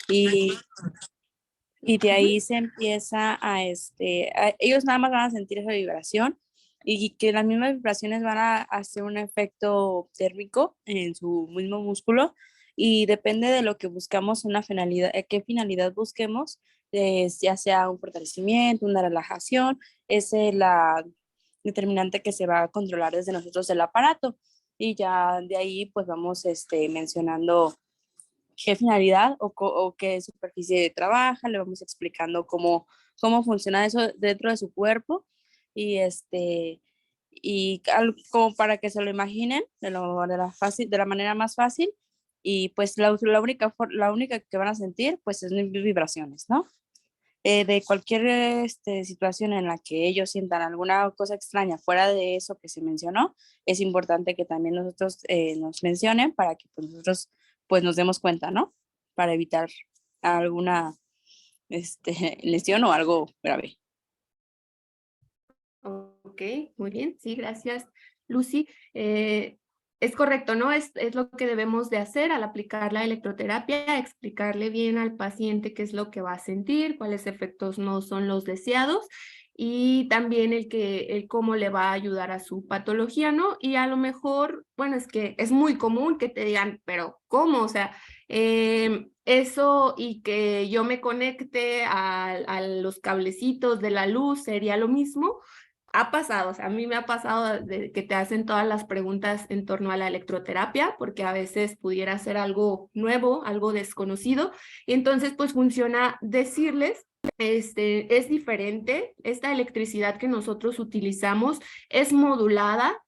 y, y de ahí se empieza ellos nada más van a sentir esa vibración y que las mismas vibraciones van a hacer un efecto térmico en su mismo músculo y depende de lo que buscamos, una finalidad, qué finalidad busquemos, ya sea un fortalecimiento, una relajación, es la determinante que se va a controlar desde nosotros el aparato y ya de ahí pues vamos mencionando qué finalidad o qué superficie trabaja, le vamos explicando cómo funciona eso dentro de su cuerpo y como para que se lo imaginen de la manera más fácil y pues la única que van a sentir pues es vibraciones, ¿no? De cualquier situación en la que ellos sientan alguna cosa extraña fuera de eso que se mencionó, es importante que también nosotros nos mencionen para que pues, nosotros pues nos demos cuenta, ¿no? Para evitar alguna lesión o algo grave. Ok, muy bien, sí, gracias, Lucy. Es correcto, ¿no? Es lo que debemos de hacer al aplicar la electroterapia, explicarle bien al paciente qué es lo que va a sentir, cuáles efectos no son los deseados y también el cómo le va a ayudar a su patología, ¿no? Y a lo mejor, bueno, es que es muy común que te digan, pero ¿cómo? O sea, eso y que yo me conecte a los cablecitos de la luz sería lo mismo. Ha pasado, o sea, a mí me ha pasado de que te hacen todas las preguntas en torno a la electroterapia, porque a veces pudiera ser algo nuevo, algo desconocido, y entonces pues funciona decirles, es diferente, esta electricidad que nosotros utilizamos es modulada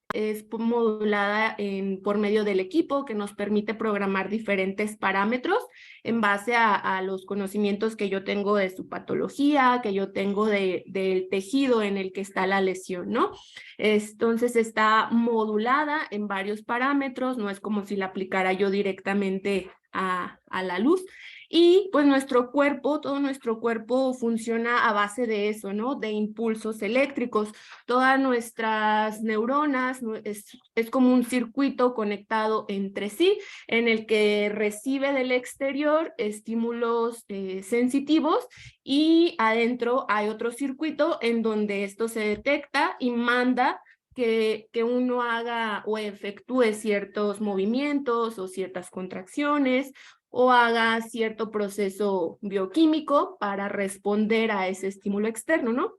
por medio del equipo que nos permite programar diferentes parámetros en base a los conocimientos que yo tengo de su patología, que yo tengo del tejido en el que está la lesión, ¿no? Entonces está modulada en varios parámetros, no es como si la aplicara yo directamente a la luz. Y pues nuestro cuerpo, todo nuestro cuerpo funciona a base de eso, ¿no? De impulsos eléctricos. Todas nuestras neuronas es como un circuito conectado entre sí en el que recibe del exterior estímulos sensitivos y adentro hay otro circuito en donde esto se detecta y manda que uno haga o efectúe ciertos movimientos o ciertas contracciones o haga cierto proceso bioquímico para responder a ese estímulo externo, ¿no?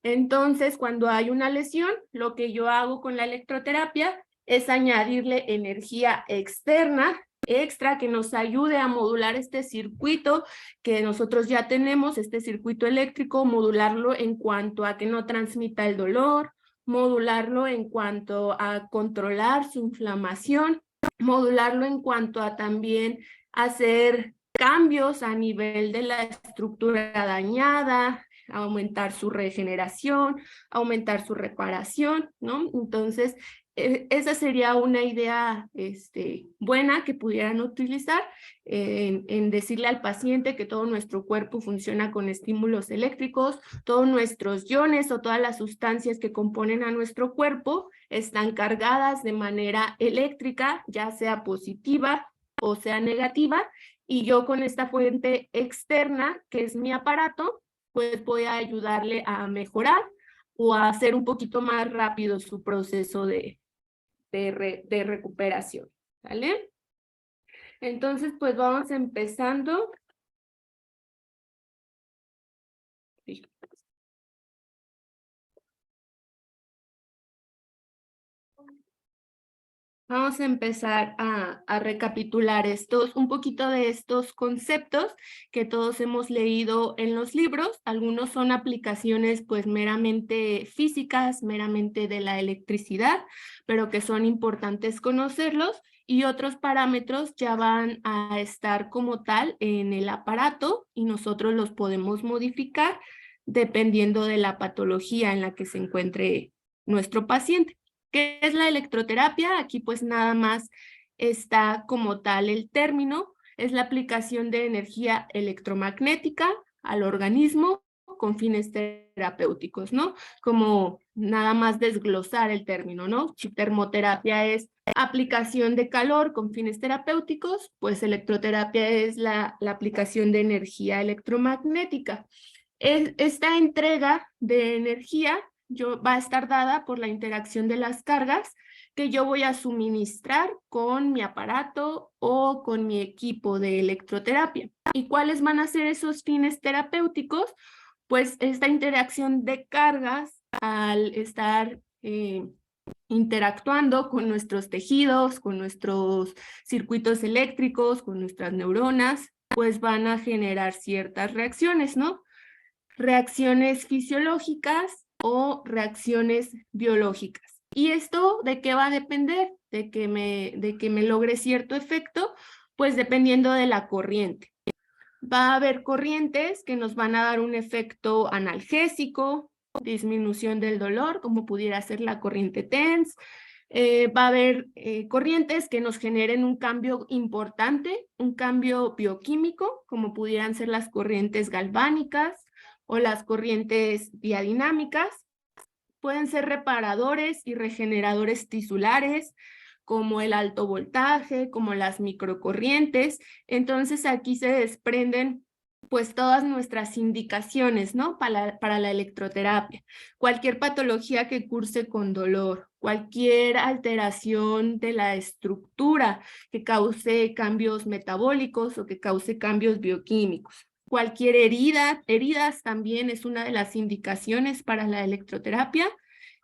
Entonces, cuando hay una lesión, lo que yo hago con la electroterapia es añadirle energía externa, extra, que nos ayude a modular este circuito que nosotros ya tenemos, este circuito eléctrico, modularlo en cuanto a que no transmita el dolor, modularlo en cuanto a controlar su inflamación, modularlo en cuanto a también hacer cambios a nivel de la estructura dañada, aumentar su regeneración, aumentar su reparación, ¿no? Entonces, esa sería una idea buena que pudieran utilizar en decirle al paciente que todo nuestro cuerpo funciona con estímulos eléctricos, todos nuestros iones o todas las sustancias que componen a nuestro cuerpo están cargadas de manera eléctrica, ya sea positiva o sea negativa, y yo con esta fuente externa, que es mi aparato, pues voy a ayudarle a mejorar o a hacer un poquito más rápido su proceso de recuperación, ¿vale? Entonces, pues vamos empezando. Sí. Vamos a empezar a recapitular un poquito de estos conceptos que todos hemos leído en los libros. Algunos son aplicaciones pues meramente físicas, meramente de la electricidad, pero que son importantes conocerlos, y otros parámetros ya van a estar como tal en el aparato y nosotros los podemos modificar dependiendo de la patología en la que se encuentre nuestro paciente. ¿Qué es la electroterapia? Aquí pues nada más está como tal el término, es la aplicación de energía electromagnética al organismo con fines terapéuticos, ¿no? Como nada más desglosar el término, ¿no? Si termoterapia es aplicación de calor con fines terapéuticos, pues electroterapia es la aplicación de energía electromagnética. Esta entrega de energía va a estar dada por la interacción de las cargas que yo voy a suministrar con mi aparato o con mi equipo de electroterapia. ¿Y cuáles van a ser esos fines terapéuticos? Pues esta interacción de cargas al estar interactuando con nuestros tejidos, con nuestros circuitos eléctricos, con nuestras neuronas, pues van a generar ciertas reacciones, ¿no? Reacciones fisiológicas o reacciones biológicas. ¿Y esto de qué va a depender? De que me logre cierto efecto, pues dependiendo de la corriente. Va a haber corrientes que nos van a dar un efecto analgésico, disminución del dolor, como pudiera ser la corriente TENS. Va a haber corrientes que nos generen un cambio importante, un cambio bioquímico, como pudieran ser las corrientes galvánicas o las corrientes diadinámicas. Pueden ser reparadores y regeneradores tisulares, como el alto voltaje, como las microcorrientes. Entonces aquí se desprenden pues todas nuestras indicaciones, ¿no? Para la electroterapia. Cualquier patología que curse con dolor, cualquier alteración de la estructura que cause cambios metabólicos o que cause cambios bioquímicos. Cualquier heridas también es una de las indicaciones para la electroterapia,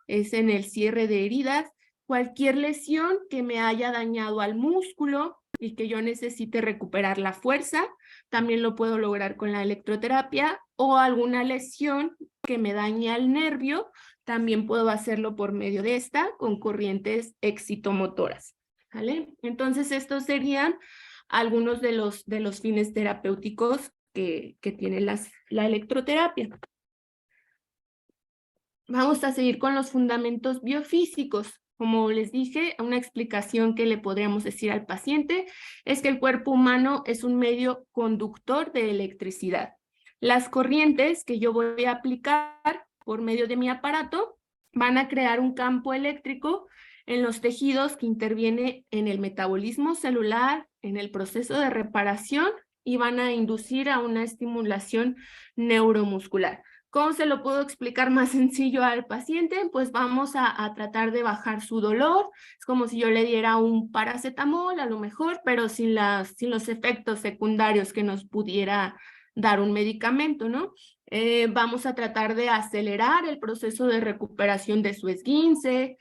es en el cierre de heridas. Cualquier lesión que me haya dañado al músculo y que yo necesite recuperar la fuerza, también lo puedo lograr con la electroterapia, o alguna lesión que me dañe al nervio, también puedo hacerlo por medio de esta, con corrientes excitomotoras, ¿vale? Entonces estos serían algunos de los fines terapéuticos que tiene la electroterapia. Vamos a seguir con los fundamentos biofísicos. Como les dije, una explicación que le podríamos decir al paciente es que el cuerpo humano es un medio conductor de electricidad. Las corrientes que yo voy a aplicar por medio de mi aparato van a crear un campo eléctrico en los tejidos que interviene en el metabolismo celular, en el proceso de reparación, y van a inducir a una estimulación neuromuscular. ¿Cómo se lo puedo explicar más sencillo al paciente? Pues vamos a tratar de bajar su dolor. Es como si yo le diera un paracetamol a lo mejor, pero sin los efectos secundarios que nos pudiera dar un medicamento, ¿no? Vamos a tratar de acelerar el proceso de recuperación de su esguince.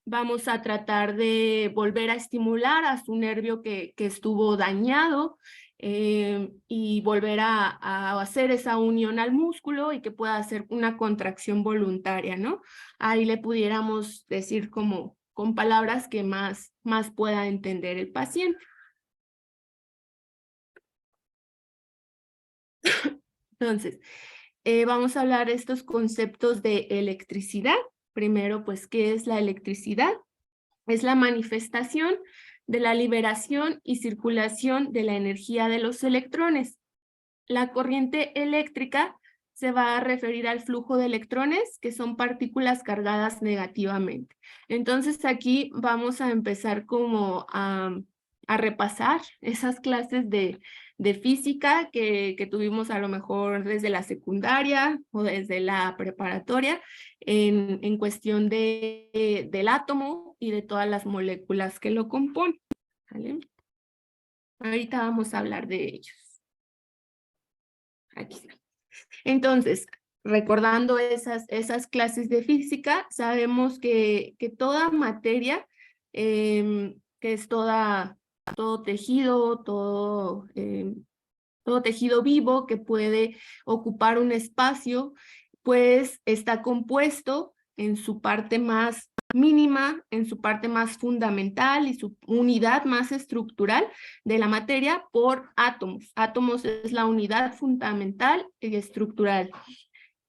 Vamos a tratar de volver a estimular a su nervio que estuvo dañado, y volver a hacer esa unión al músculo y que pueda hacer una contracción voluntaria, ¿no? Ahí le pudiéramos decir como con palabras que más pueda entender el paciente. Entonces, vamos a hablar de estos conceptos de electricidad. Primero, pues, ¿qué es la electricidad? Es la manifestación de la liberación y circulación de la energía de los electrones. La corriente eléctrica se va a referir al flujo de electrones, que son partículas cargadas negativamente. Entonces aquí vamos a empezar como a repasar esas clases de física que tuvimos a lo mejor desde la secundaria o desde la preparatoria en cuestión del átomo y de todas las moléculas que lo componen, ¿vale? Ahorita vamos a hablar de ellos. Aquí está. Entonces, recordando esas clases de física, sabemos que toda materia, que es todo tejido, todo tejido vivo que puede ocupar un espacio, pues está compuesto en su parte más mínima, en su parte más fundamental y su unidad más estructural de la materia por átomos. Átomos es la unidad fundamental y estructural,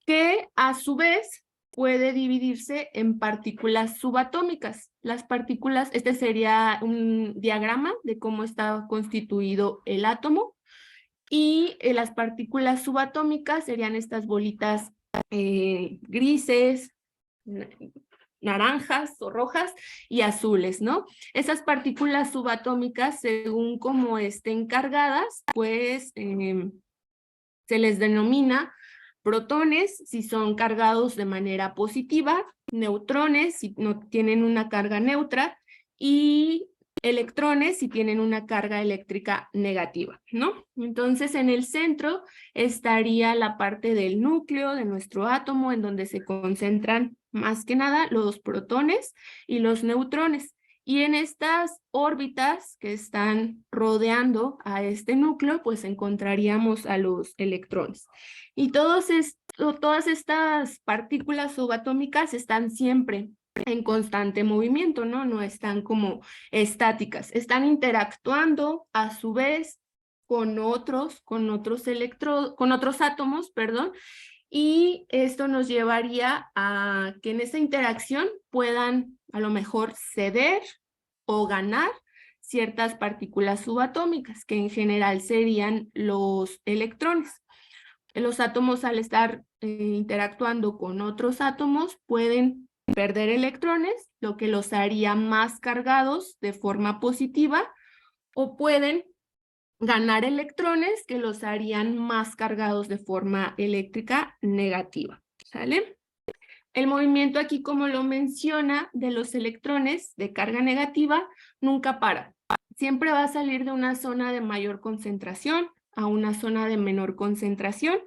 que a su vez puede dividirse en partículas subatómicas. Las partículas, este sería un diagrama de cómo está constituido el átomo. Y las partículas subatómicas serían estas bolitas grises, naranjas o rojas y azules, ¿no? Esas partículas subatómicas, según cómo estén cargadas, pues se les denomina protones si son cargados de manera positiva, neutrones si no tienen una carga neutra y electrones si tienen una carga eléctrica negativa, ¿no? Entonces, en el centro estaría la parte del núcleo de nuestro átomo en donde se concentran más que nada los protones y los neutrones. Y en estas órbitas que están rodeando a este núcleo, pues encontraríamos a los electrones. Y todas estas partículas subatómicas están siempre en constante movimiento, ¿no? No están como estáticas, están interactuando a su vez con otros átomos, perdón, y esto nos llevaría a que en esta interacción puedan a lo mejor ceder o ganar ciertas partículas subatómicas, que en general serían los electrones. Los átomos, al estar interactuando con otros átomos, pueden perder electrones, lo que los haría más cargados de forma positiva, o pueden ganar electrones que los harían más cargados de forma eléctrica negativa, ¿sale? El movimiento aquí, como lo menciona, de los electrones de carga negativa, nunca para. Siempre va a salir de una zona de mayor concentración a una zona de menor concentración,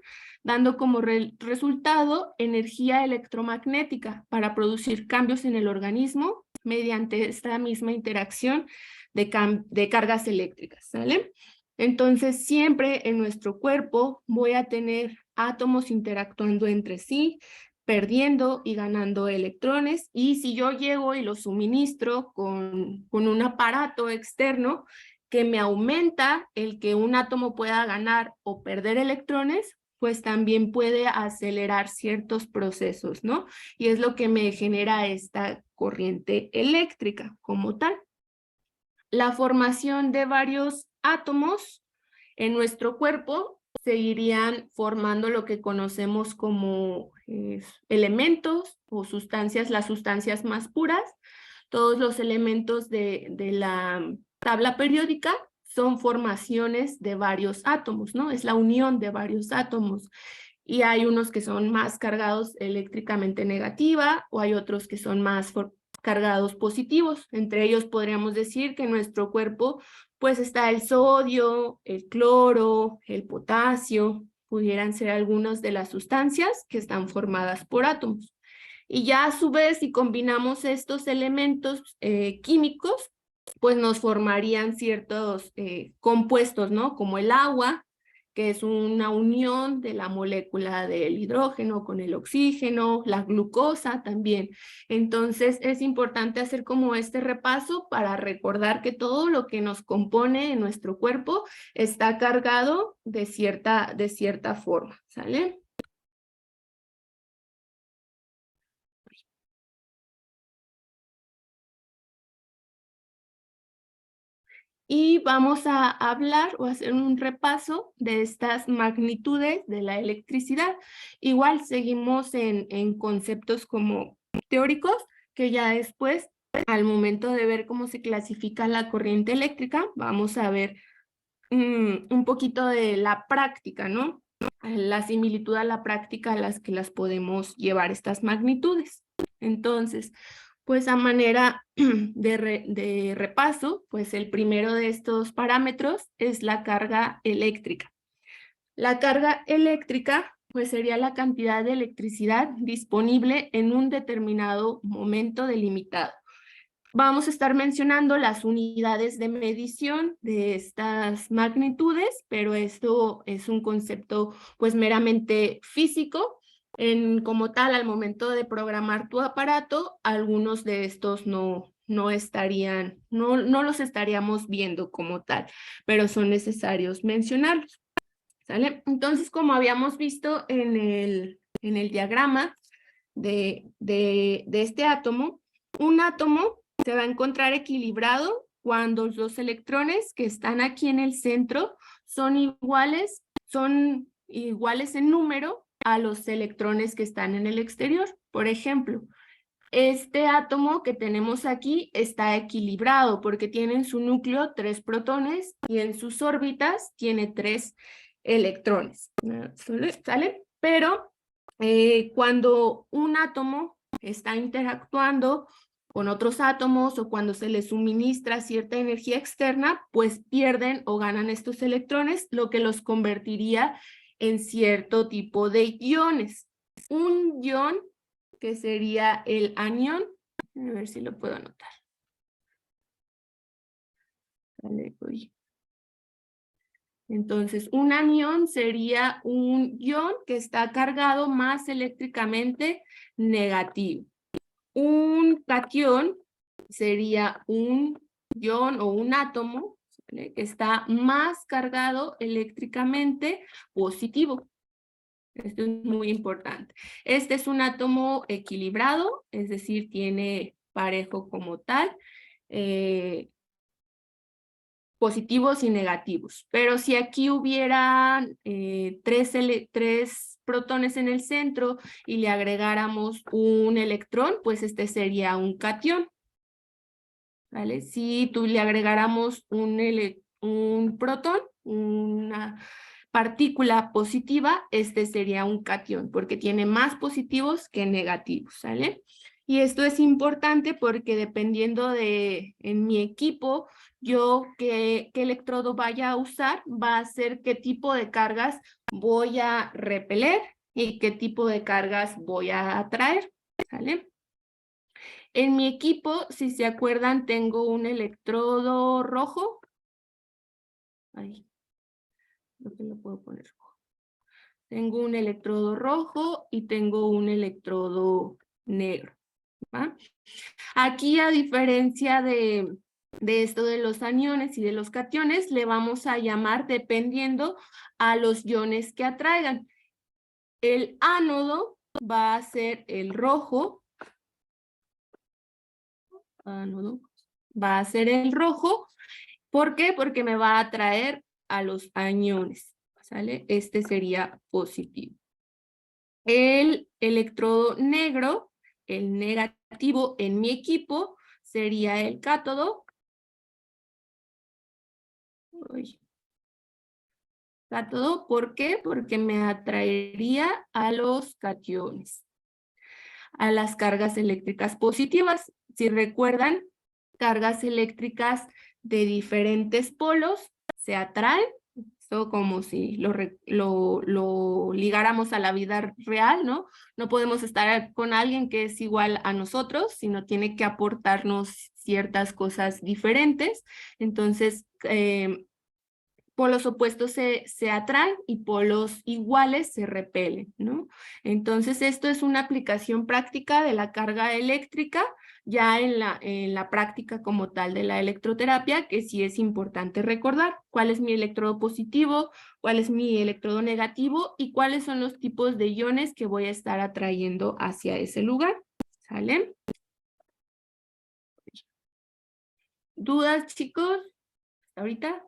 dando como resultado energía electromagnética para producir cambios en el organismo mediante esta misma interacción de cargas eléctricas, ¿sale? Entonces, siempre en nuestro cuerpo voy a tener átomos interactuando entre sí, perdiendo y ganando electrones, y si yo llego y lo suministro con un aparato externo que me aumenta el que un átomo pueda ganar o perder electrones, pues también puede acelerar ciertos procesos, ¿no? Y es lo que me genera esta corriente eléctrica como tal. La formación de varios átomos en nuestro cuerpo seguirían formando lo que conocemos como elementos o sustancias, las sustancias más puras. Todos los elementos de la tabla periódica son formaciones de varios átomos, ¿no? Es la unión de varios átomos. Y hay unos que son más cargados eléctricamente negativa, o hay otros que son más cargados positivos. Entre ellos podríamos decir que en nuestro cuerpo pues está el sodio, el cloro, el potasio, pudieran ser algunas de las sustancias que están formadas por átomos. Y ya a su vez, si combinamos estos elementos químicos, pues nos formarían ciertos compuestos, ¿no? Como el agua, que es una unión de la molécula del hidrógeno con el oxígeno, la glucosa también. Entonces es importante hacer como este repaso para recordar que todo lo que nos compone en nuestro cuerpo está cargado de cierta forma, ¿sale? Y vamos a hablar o hacer un repaso de estas magnitudes de la electricidad. Igual seguimos en conceptos como teóricos, que ya después, al momento de ver cómo se clasifica la corriente eléctrica, vamos a ver un poquito de la práctica, ¿no? La similitud a la práctica a las que las podemos llevar estas magnitudes. Entonces, pues a manera de repaso, pues el primero de estos parámetros es la carga eléctrica. La carga eléctrica pues sería la cantidad de electricidad disponible en un determinado momento delimitado. Vamos a estar mencionando las unidades de medición de estas magnitudes, pero esto es un concepto pues meramente físico. Como tal, al momento de programar tu aparato, algunos de estos no los estaríamos viendo como tal, pero son necesarios mencionarlos, ¿sale? Entonces, como habíamos visto en el diagrama de este átomo, un átomo se va a encontrar equilibrado cuando los electrones que están aquí en el centro son iguales en número a los electrones que están en el exterior. Por ejemplo, este átomo que tenemos aquí está equilibrado porque tiene en su núcleo 3 protones y en sus órbitas tiene 3 electrones. ¿Sale? Pero cuando un átomo está interactuando con otros átomos o cuando se le suministra cierta energía externa, pues pierden o ganan estos electrones, lo que los convertiría en cierto tipo de iones. Un ion, que sería el anión, a ver si lo puedo anotar. Vale, voy. Entonces, un anión sería un ion que está cargado más eléctricamente negativo. Un catión sería un ion o un átomo, ¿vale?, que está más cargado eléctricamente positivo. Esto es muy importante. Este es un átomo equilibrado, es decir, tiene parejo como tal, positivos y negativos. Pero si aquí hubiera tres protones en el centro y le agregáramos un electrón, pues este sería un catión, ¿vale? Si tú le agregáramos un protón, una partícula positiva, este sería un catión, porque tiene más positivos que negativos, ¿sale? Y esto es importante porque dependiendo en mi equipo, yo qué electrodo vaya a usar, va a ser qué tipo de cargas voy a repeler y qué tipo de cargas voy a atraer, ¿sale? En mi equipo, si se acuerdan, tengo un electrodo rojo. Ahí, creo que lo puedo poner rojo. Tengo un electrodo rojo y tengo un electrodo negro, ¿va? Aquí, a diferencia de esto de los aniones y de los cationes, le vamos a llamar dependiendo a los iones que atraigan. El ánodo va a ser el rojo. Ánodo va a ser el rojo. ¿Por qué? Porque me va a atraer a los aniones, ¿sale? Este sería positivo. El electrodo negro, el negativo en mi equipo, sería el cátodo. Cátodo, ¿por qué? Porque me atraería a los cationes, a las cargas eléctricas positivas. Si recuerdan, cargas eléctricas de diferentes polos se atraen. Esto como si lo ligáramos a la vida real, ¿no? No podemos estar con alguien que es igual a nosotros, sino tiene que aportarnos ciertas cosas diferentes. Entonces, polos opuestos se atraen y polos iguales se repelen, ¿no? Entonces, esto es una aplicación práctica de la carga eléctrica, ya en la práctica como tal de la electroterapia, que sí es importante recordar cuál es mi electrodo positivo, cuál es mi electrodo negativo y cuáles son los tipos de iones que voy a estar atrayendo hacia ese lugar, ¿sale? ¿Dudas, chicos? ¿Hasta ahorita?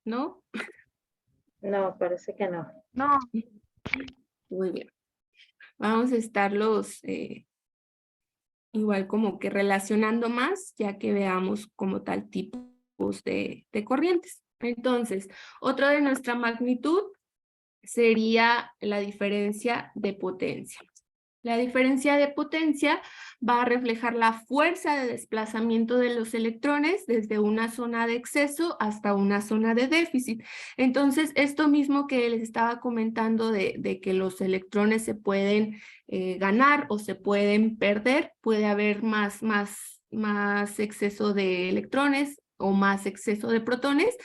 ¿No? No, parece que no. No. Muy bien. Vamos a estarlos igual como que relacionando más, ya que veamos como tal tipos de corrientes. Entonces, otro de nuestra magnitud sería la diferencia de potencia. La diferencia de potencia va a reflejar la fuerza de desplazamiento de los electrones desde una zona de exceso hasta una zona de déficit. Entonces, esto mismo que les estaba comentando de que los electrones se pueden ganar o se pueden perder, puede haber más exceso de electrones o más exceso de protones,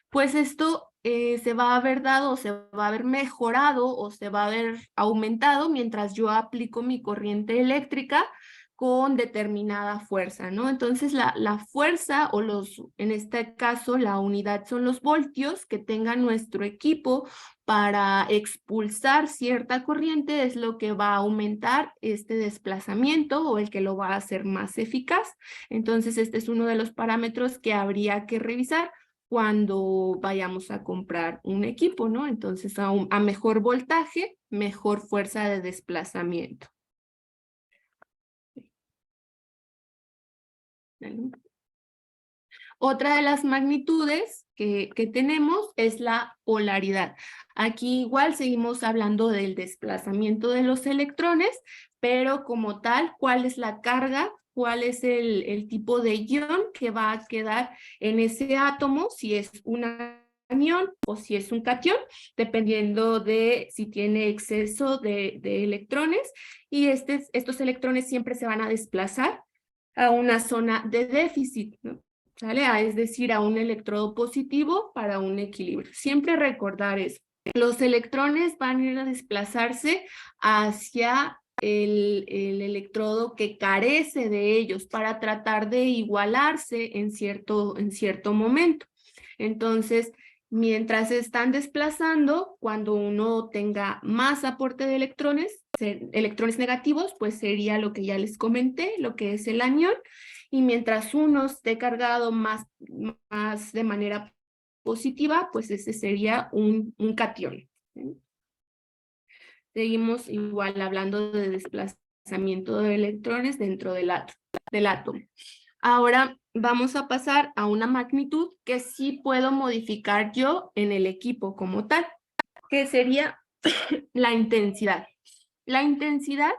pues esto se va a haber dado, o se va a haber mejorado o se va a haber aumentado mientras yo aplico mi corriente eléctrica con determinada fuerza, ¿no? Entonces la fuerza o en este caso la unidad son los voltios que tenga nuestro equipo para expulsar cierta corriente, es lo que va a aumentar este desplazamiento o el que lo va a hacer más eficaz. Entonces este es uno de los parámetros que habría que revisar cuando vayamos a comprar un equipo, ¿no? Entonces a mejor voltaje, mejor fuerza de desplazamiento. Otra de las magnitudes que tenemos es la polaridad. Aquí igual seguimos hablando del desplazamiento de los electrones, pero como tal, ¿cuál es la carga? ¿Cuál es el tipo de ion que va a quedar en ese átomo? Si es un anión o si es un catión, dependiendo de si tiene exceso de electrones. Y estos electrones siempre se van a desplazar a una zona de déficit, ¿no? ¿Sale? Es decir, a un electrodo positivo para un equilibrio. Siempre recordar eso. Los electrones van a ir a desplazarse hacia el electrodo que carece de ellos para tratar de igualarse en cierto momento. Entonces, mientras se están desplazando, cuando uno tenga más aporte de electrones negativos, pues sería lo que ya les comenté, lo que es el anión, y mientras uno esté cargado más de manera positiva, pues ese sería un catión. ¿Sí? Seguimos igual hablando de desplazamiento de electrones dentro del átomo. Ahora vamos a pasar a una magnitud que sí puedo modificar yo en el equipo como tal, que sería la intensidad. La intensidad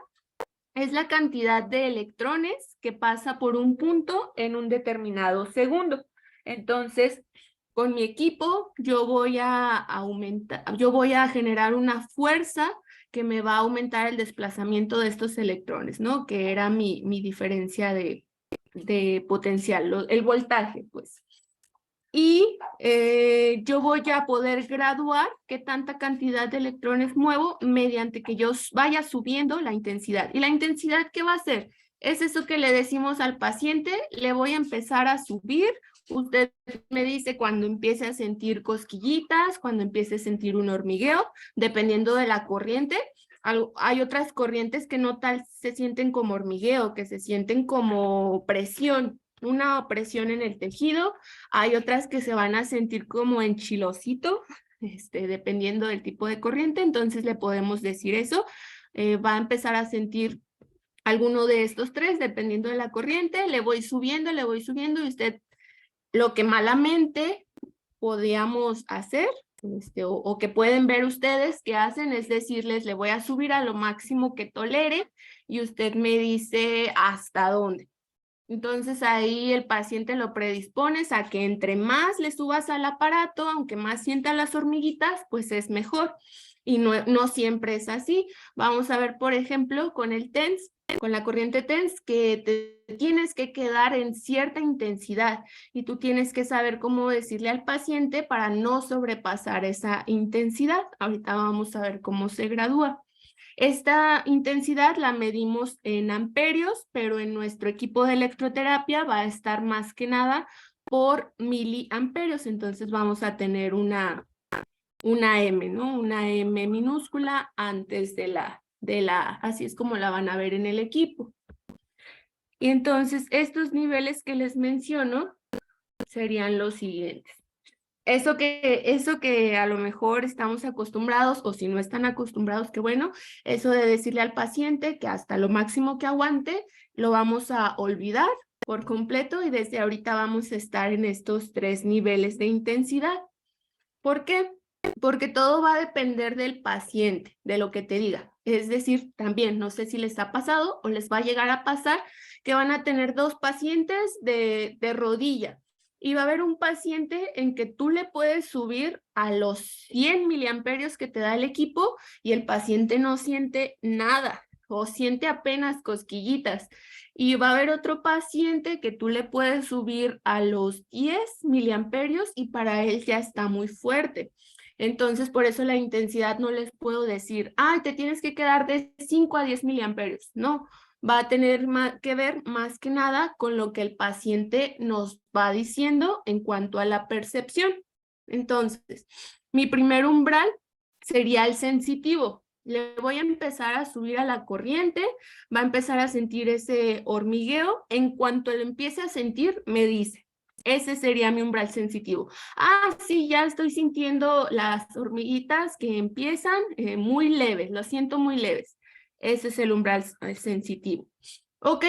es la cantidad de electrones que pasa por un punto en un determinado segundo. Entonces, con mi equipo yo voy a generar una fuerza que me va a aumentar el desplazamiento de estos electrones, ¿no? Que era mi diferencia de potencial, el voltaje, pues. Y yo voy a poder graduar qué tanta cantidad de electrones muevo mediante que yo vaya subiendo la intensidad. ¿Y la intensidad qué va a hacer? Es eso que le decimos al paciente, le voy a empezar a subir. Usted me dice cuando empiece a sentir cosquillitas, cuando empiece a sentir un hormigueo, dependiendo de la corriente. Hay otras corrientes que no tal se sienten como hormigueo, que se sienten como presión, una presión en el tejido. Hay otras que se van a sentir como enchilosito, dependiendo del tipo de corriente, entonces le podemos decir eso. Va a empezar a sentir alguno de estos tres, dependiendo de la corriente, le voy subiendo, y usted, lo que malamente podíamos hacer, o que pueden ver ustedes que hacen, es decirles, le voy a subir a lo máximo que tolere, y usted me dice hasta dónde. Entonces ahí el paciente lo predispones a que entre más le subas al aparato, aunque más sienta las hormiguitas, pues es mejor. Y no siempre es así. Vamos a ver, por ejemplo, con el TENS, con la corriente TENS, que te tienes que quedar en cierta intensidad y tú tienes que saber cómo decirle al paciente para no sobrepasar esa intensidad. Ahorita vamos a ver cómo se gradúa. Esta intensidad la medimos en amperios, pero en nuestro equipo de electroterapia va a estar más que nada por miliamperios. Entonces vamos a tener una M, ¿no? Una M minúscula antes de la así es como la van a ver en el equipo. Y entonces estos niveles que les menciono serían los siguientes. Eso que a lo mejor estamos acostumbrados, o si no están acostumbrados, que bueno, eso de decirle al paciente que hasta lo máximo que aguante, lo vamos a olvidar por completo y desde ahorita vamos a estar en estos 3 niveles de intensidad. ¿Por qué? Porque todo va a depender del paciente, de lo que te diga. Es decir, también, no sé si les ha pasado o les va a llegar a pasar que van a tener 2 pacientes de rodilla. Y va a haber un paciente en que tú le puedes subir a los 100 miliamperios que te da el equipo y el paciente no siente nada o siente apenas cosquillitas. Y va a haber otro paciente que tú le puedes subir a los 10 miliamperios y para él ya está muy fuerte. Entonces, por eso la intensidad no les puedo decir, te tienes que quedar de 5 a 10 miliamperios. No, va a tener que ver más que nada con lo que el paciente nos va diciendo en cuanto a la percepción. Entonces, mi primer umbral sería el sensitivo. Le voy a empezar a subir a la corriente, va a empezar a sentir ese hormigueo. En cuanto lo empiece a sentir, me dice, ese sería mi umbral sensitivo. Ah, sí, ya estoy sintiendo las hormiguitas que empiezan muy leves, lo siento muy leves. Ese es el umbral sensitivo. Ok,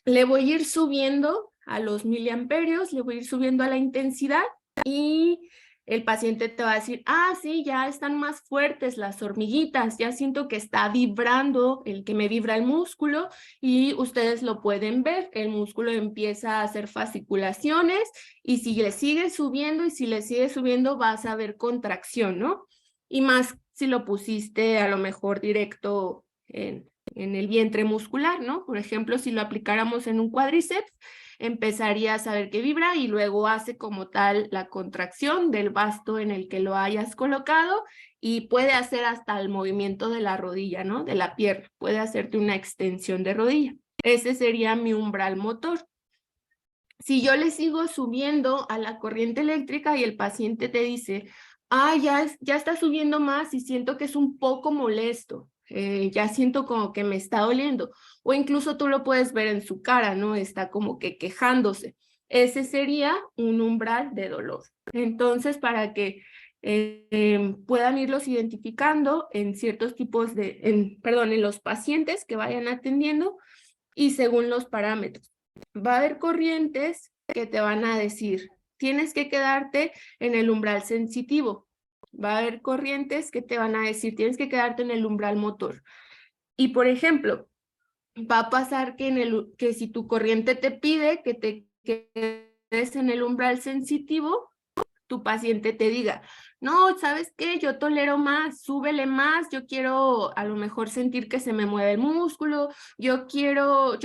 le voy a ir subiendo a los miliamperios, le voy a ir subiendo a la intensidad y el paciente te va a decir, ah, sí, ya están más fuertes las hormiguitas, ya siento que está vibrando, que me vibra el músculo y ustedes lo pueden ver, el músculo empieza a hacer fasciculaciones y si le sigue subiendo y si le sigue subiendo vas a ver contracción, ¿no? Y más si lo pusiste a lo mejor directo en el vientre muscular, ¿no? Por ejemplo, si lo aplicáramos en un cuádriceps, empezarías a ver que vibra y luego hace como tal la contracción del vasto en el que lo hayas colocado y puede hacer hasta el movimiento de la rodilla, ¿no? De la pierna, puede hacerte una extensión de rodilla. Ese sería mi umbral motor. Si yo le sigo subiendo a la corriente eléctrica y el paciente te dice, ah, ya está subiendo más y siento que es un poco molesto, ya siento como que me está doliendo, o incluso tú lo puedes ver en su cara, ¿no? Está como que quejándose. Ese sería un umbral de dolor. Entonces, para que puedan irlos identificando en ciertos tipos en los pacientes que vayan atendiendo y según los parámetros. Va a haber corrientes que te van a decir, tienes que quedarte en el umbral sensitivo. Va a haber corrientes que te van a decir, tienes que quedarte en el umbral motor. Y por ejemplo, va a pasar que si tu corriente te pide que te quedes en el umbral sensitivo, tu paciente te diga, no, ¿sabes qué? Yo tolero más, súbele más, yo quiero a lo mejor sentir que se me mueve el músculo, yo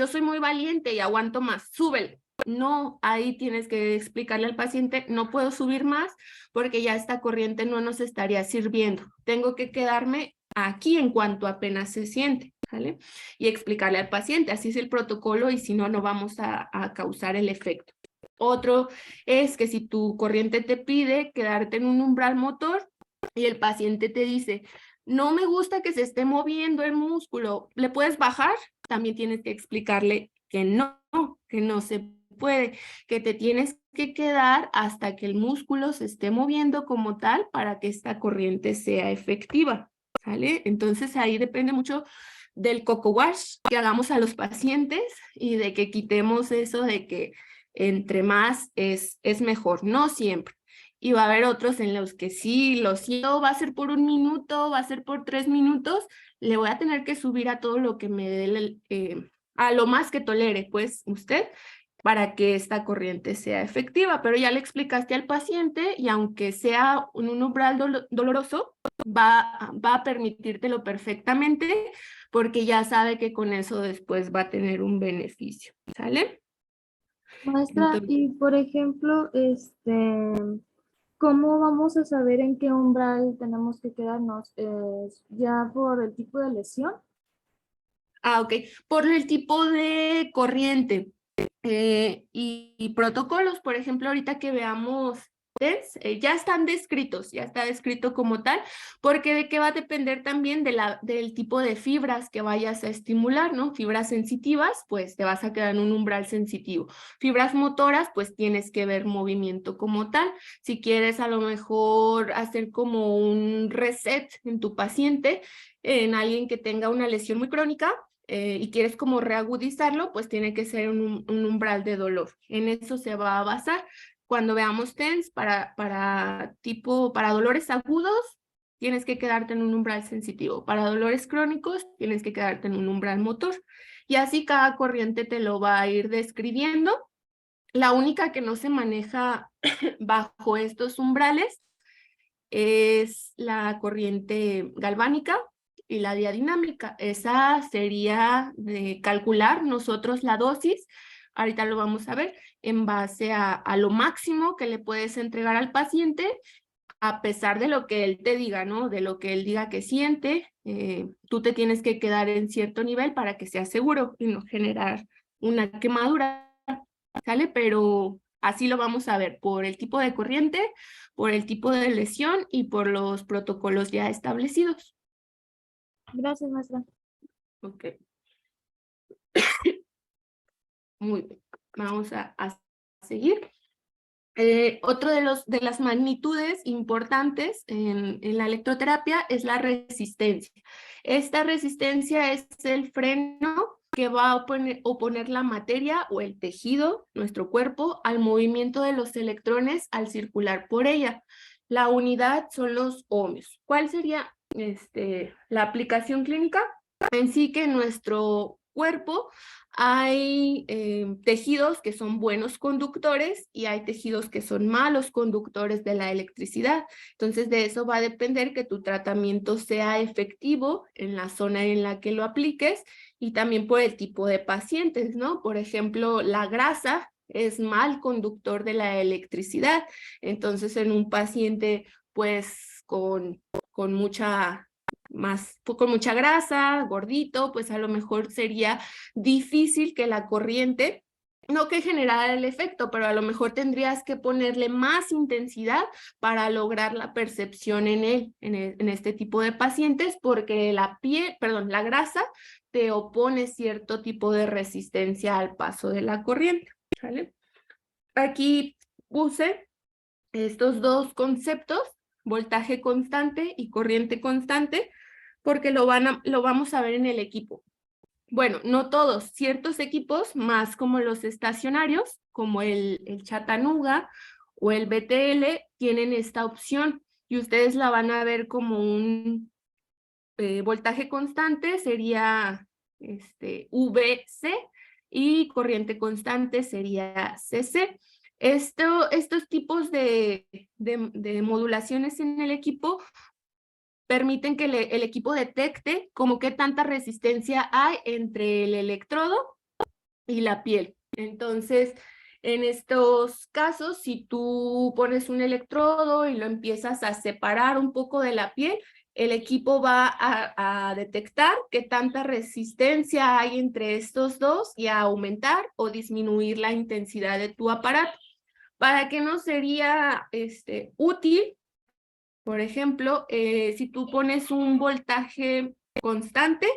soy muy valiente y aguanto más, súbele. No, ahí tienes que explicarle al paciente, no puedo subir más porque ya esta corriente no nos estaría sirviendo. Tengo que quedarme aquí en cuanto apenas se siente, ¿vale? Y explicarle al paciente, así es el protocolo y si no, no vamos a causar el efecto. Otro es que si tu corriente te pide quedarte en un umbral motor y el paciente te dice, no me gusta que se esté moviendo el músculo, ¿le puedes bajar? También tienes que explicarle que no se puede, que te tienes que quedar hasta que el músculo se esté moviendo como tal para que esta corriente sea efectiva, ¿sale? Entonces ahí depende mucho del coco wash que hagamos a los pacientes y de que quitemos eso de que entre más es mejor, no siempre. Y va a haber otros en los que sí, lo siento, va a ser por 1 minuto, va a ser por 3 minutos, le voy a tener que subir a todo lo que me dé, a lo más que tolere, pues, usted, para que esta corriente sea efectiva. Pero ya le explicaste al paciente y aunque sea un umbral doloroso, va a permitírtelo perfectamente porque ya sabe que con eso después va a tener un beneficio, ¿sale? Maestra, Entonces, y por ejemplo, ¿cómo vamos a saber en qué umbral tenemos que quedarnos? ¿Ya por el tipo de lesión? ok. Por el tipo de corriente y protocolos, por ejemplo, ahorita que veamos TENS, ya están descritos, ya está descrito como tal, porque de qué va a depender también del tipo de fibras que vayas a estimular, ¿no? Fibras sensitivas, pues te vas a quedar en un umbral sensitivo. Fibras motoras, pues tienes que ver movimiento como tal. Si quieres a lo mejor hacer como un reset en tu paciente, en alguien que tenga una lesión muy crónica, y quieres como reagudizarlo, pues tiene que ser un umbral de dolor. En eso se va a basar. Cuando veamos TENS para dolores agudos, tienes que quedarte en un umbral sensitivo. Para dolores crónicos, tienes que quedarte en un umbral motor. Y así cada corriente te lo va a ir describiendo. La única que no se maneja bajo estos umbrales es la corriente galvánica y la diadinámica. Esa sería de calcular nosotros la dosis, ahorita lo vamos a ver, en base a lo máximo que le puedes entregar al paciente a pesar de lo que él te diga, ¿no? De lo que él diga que siente, tú te tienes que quedar en cierto nivel para que sea seguro y no generar una quemadura, ¿sale? Pero así lo vamos a ver por el tipo de corriente, por el tipo de lesión y por los protocolos ya establecidos. Gracias, maestra. Ok. Muy bien. Vamos a seguir. Otro de las magnitudes importantes en la electroterapia es la resistencia. Esta resistencia es el freno que va a oponer la materia o el tejido, nuestro cuerpo, al movimiento de los electrones al circular por ella. La unidad son los ohmios. ¿Cuál sería la aplicación clínica? En sí que nuestro cuerpo hay tejidos que son buenos conductores y hay tejidos que son malos conductores de la electricidad. Entonces, de eso va a depender que tu tratamiento sea efectivo en la zona en la que lo apliques y también por el tipo de pacientes, ¿no? Por ejemplo, la grasa es mal conductor de la electricidad. Entonces, en un paciente, pues, con mucha con mucha grasa, gordito, pues a lo mejor sería difícil que la corriente, no que generara el efecto, pero a lo mejor tendrías que ponerle más intensidad para lograr la percepción en él, en este tipo de pacientes, porque la grasa te opone cierto tipo de resistencia al paso de la corriente, ¿vale? Aquí puse estos dos conceptos, voltaje constante y corriente constante, porque lo vamos a ver en el equipo. Bueno, no todos, ciertos equipos, más como los estacionarios, como el Chattanooga o el BTL, tienen esta opción y ustedes la van a ver como un voltaje constante, sería VC, y corriente constante sería CC. Estos tipos de modulaciones en el equipo permiten que el equipo detecte como qué tanta resistencia hay entre el electrodo y la piel. Entonces, en estos casos, si tú pones un electrodo y lo empiezas a separar un poco de la piel, el equipo va a detectar qué tanta resistencia hay entre estos dos y a aumentar o disminuir la intensidad de tu aparato. ¿Para qué nos sería útil? Por ejemplo, si tú pones un voltaje constante,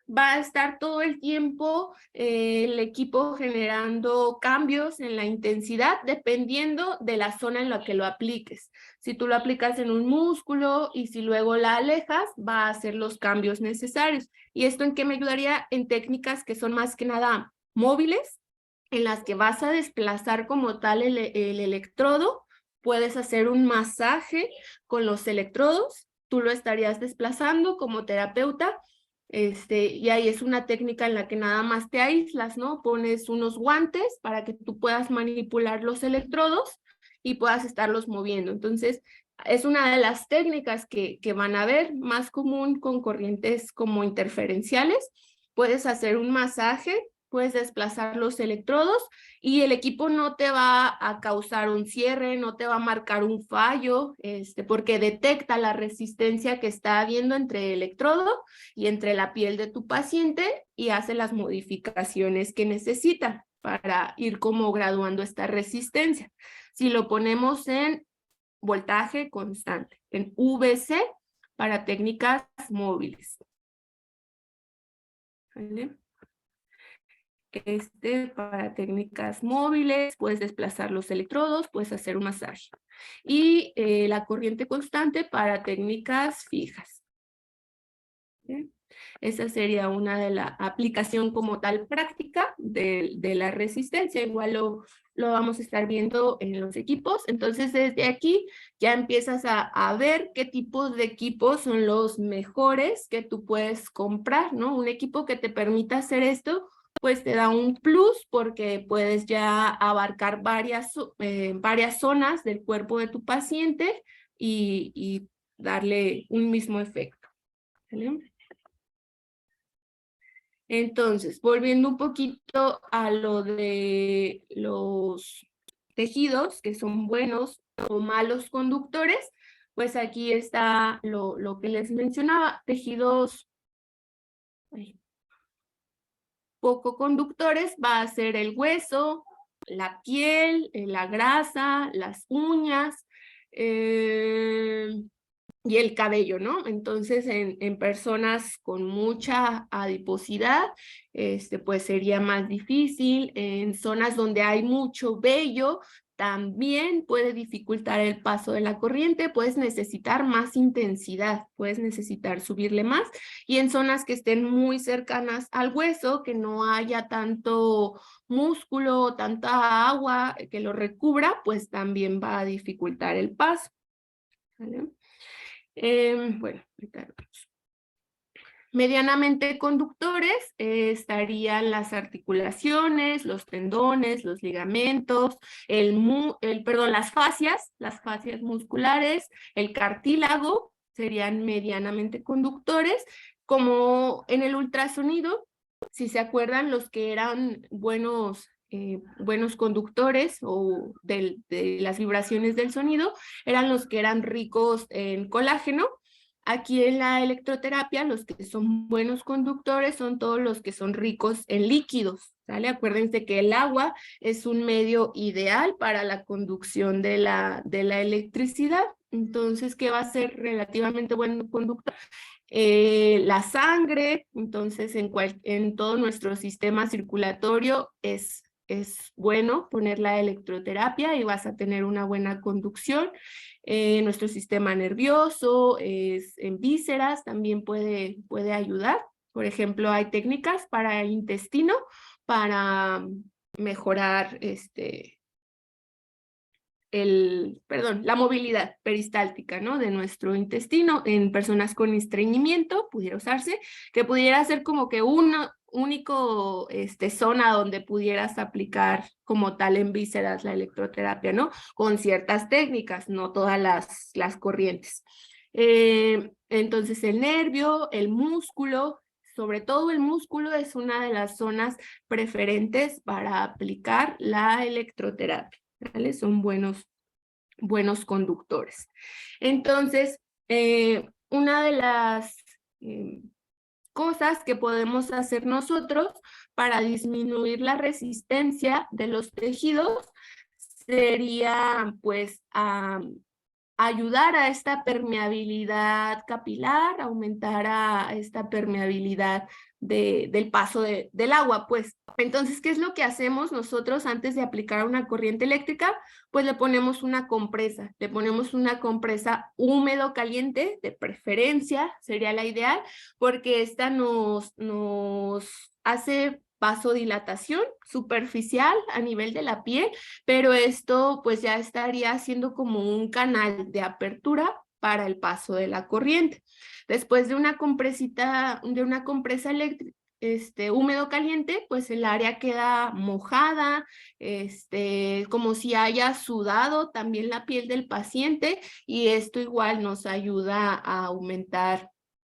va a estar todo el tiempo el equipo generando cambios en la intensidad dependiendo de la zona en la que lo apliques. Si tú lo aplicas en un músculo y si luego la alejas, va a hacer los cambios necesarios. ¿Y esto en qué me ayudaría? En técnicas que son más que nada móviles, en las que vas a desplazar como tal el electrodo. Puedes hacer un masaje con los electrodos, tú lo estarías desplazando como terapeuta, y ahí es una técnica en la que nada más te aíslas, ¿no? Pones unos guantes para que tú puedas manipular los electrodos y puedas estarlos moviendo. Entonces, es una de las técnicas que van a ver más común con corrientes como interferenciales. Puedes hacer un masaje, puedes desplazar los electrodos y el equipo no te va a causar un cierre, no te va a marcar un fallo, porque detecta la resistencia que está habiendo entre el electrodo y entre la piel de tu paciente y hace las modificaciones que necesita para ir como graduando esta resistencia. Si lo ponemos en voltaje constante, en VC para técnicas móviles. ¿Vale? Para técnicas móviles, puedes desplazar los electrodos, puedes hacer un masaje. Y la corriente constante para técnicas fijas. ¿Sí? Esa sería una de la aplicación como tal práctica de la resistencia. Igual lo vamos a estar viendo en los equipos. Entonces, desde aquí ya empiezas a ver qué tipos de equipos son los mejores que tú puedes comprar, ¿no? Un equipo que te permita hacer esto, pues te da un plus porque puedes ya abarcar varias zonas del cuerpo de tu paciente y darle un mismo efecto. ¿Vale? Entonces, volviendo un poquito a lo de los tejidos que son buenos o malos conductores, pues aquí está lo que les mencionaba, tejidos poco conductores, va a ser el hueso, la piel, la grasa, las uñas, y el cabello, ¿no? Entonces, en personas con mucha adiposidad, pues sería más difícil. En zonas donde hay mucho vello, también puede dificultar el paso de la corriente, puedes necesitar más intensidad, puedes necesitar subirle más. Y en zonas que estén muy cercanas al hueso, que no haya tanto músculo, tanta agua que lo recubra, pues también va a dificultar el paso. ¿Vale? Bueno, ahorita vemos. Medianamente conductores estarían las articulaciones, los tendones, los ligamentos, las fascias musculares, el cartílago serían medianamente conductores, como en el ultrasonido, si se acuerdan, los que eran buenos conductores o de las vibraciones del sonido, eran los que eran ricos en colágeno. Aquí en la electroterapia, los que son buenos conductores son todos los que son ricos en líquidos, ¿sale? Acuérdense que el agua es un medio ideal para la conducción de la electricidad. Entonces, ¿qué va a ser relativamente buen conductor? La sangre, entonces en todo nuestro sistema circulatorio es bueno poner la electroterapia y vas a tener una buena conducción. Nuestro sistema nervioso, en vísceras también puede ayudar. Por ejemplo, hay técnicas para el intestino para mejorar la movilidad peristáltica, ¿no? De nuestro intestino en personas con estreñimiento, pudiera usarse, que pudiera ser como que una único zona donde pudieras aplicar como tal en vísceras la electroterapia, ¿no? Con ciertas técnicas, no todas las corrientes. Entonces el nervio, el músculo, sobre todo el músculo es una de las zonas preferentes para aplicar la electroterapia. ¿Vale? Son buenos conductores. Entonces, una de las cosas que podemos hacer nosotros para disminuir la resistencia de los tejidos sería, pues, ayudar a esta permeabilidad capilar, aumentar a esta permeabilidad del paso del agua, pues. Entonces, ¿qué es lo que hacemos nosotros antes de aplicar una corriente eléctrica? Pues le ponemos una compresa húmedo caliente, de preferencia, sería la ideal, porque esta nos hace vasodilatación superficial a nivel de la piel, pero esto pues ya estaría haciendo como un canal de apertura para el paso de la corriente. Después de una compresa eléctrica, húmedo caliente, pues el área queda mojada, como si haya sudado también la piel del paciente, y esto igual nos ayuda a aumentar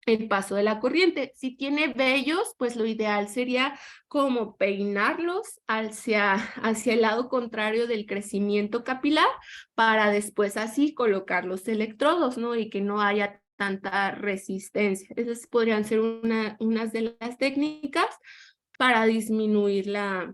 el paso de la corriente. Si tiene vellos, pues lo ideal sería como peinarlos hacia el lado contrario del crecimiento capilar para después así colocar los electrodos, ¿no? Y que no haya tanta resistencia. Esas podrían ser unas de las técnicas para disminuir la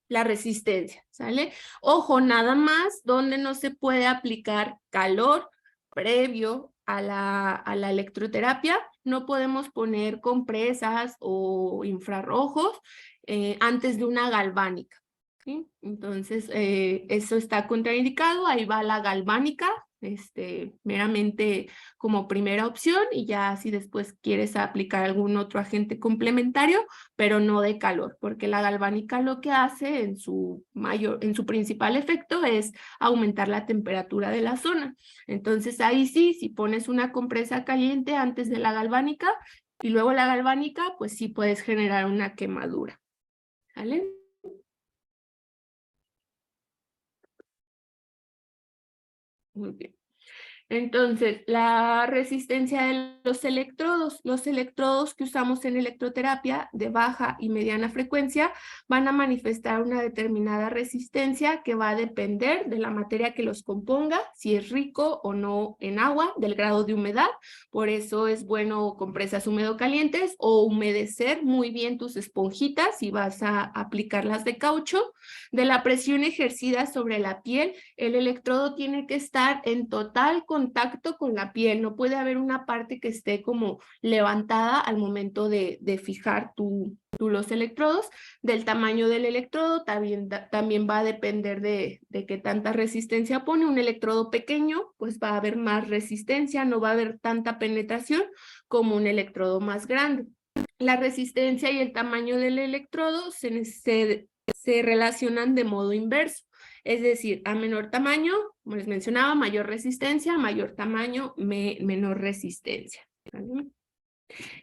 resistencia, ¿sale? Ojo, nada más donde no se puede aplicar calor previo a la electroterapia, no podemos poner compresas o infrarrojos antes de una galvánica, ¿sí? Entonces, eso está contraindicado, ahí va la galvánica, meramente como primera opción, y ya si después quieres aplicar algún otro agente complementario, pero no de calor, porque la galvánica lo que hace en su principal efecto es aumentar la temperatura de la zona. Entonces ahí sí, si pones una compresa caliente antes de la galvánica y luego la galvánica, pues sí puedes generar una quemadura. ¿Vale? Muy bien. Entonces, la resistencia de los electrodos que usamos en electroterapia de baja y mediana frecuencia van a manifestar una determinada resistencia que va a depender de la materia que los componga, si es rico o no en agua, del grado de humedad. Por eso es bueno compresas húmedo-calientes o humedecer muy bien tus esponjitas si vas a aplicarlas de caucho. De la presión ejercida sobre la piel, el electrodo tiene que estar en total contacto con la piel, no puede haber una parte que esté como levantada al momento de fijar los electrodos. Del tamaño del electrodo también va a depender de qué tanta resistencia pone. Un electrodo pequeño pues va a haber más resistencia, no va a haber tanta penetración como un electrodo más grande. La resistencia y el tamaño del electrodo se relacionan de modo inverso. Es decir, a menor tamaño, como les mencionaba, mayor resistencia, a mayor tamaño, menor resistencia. ¿Vale?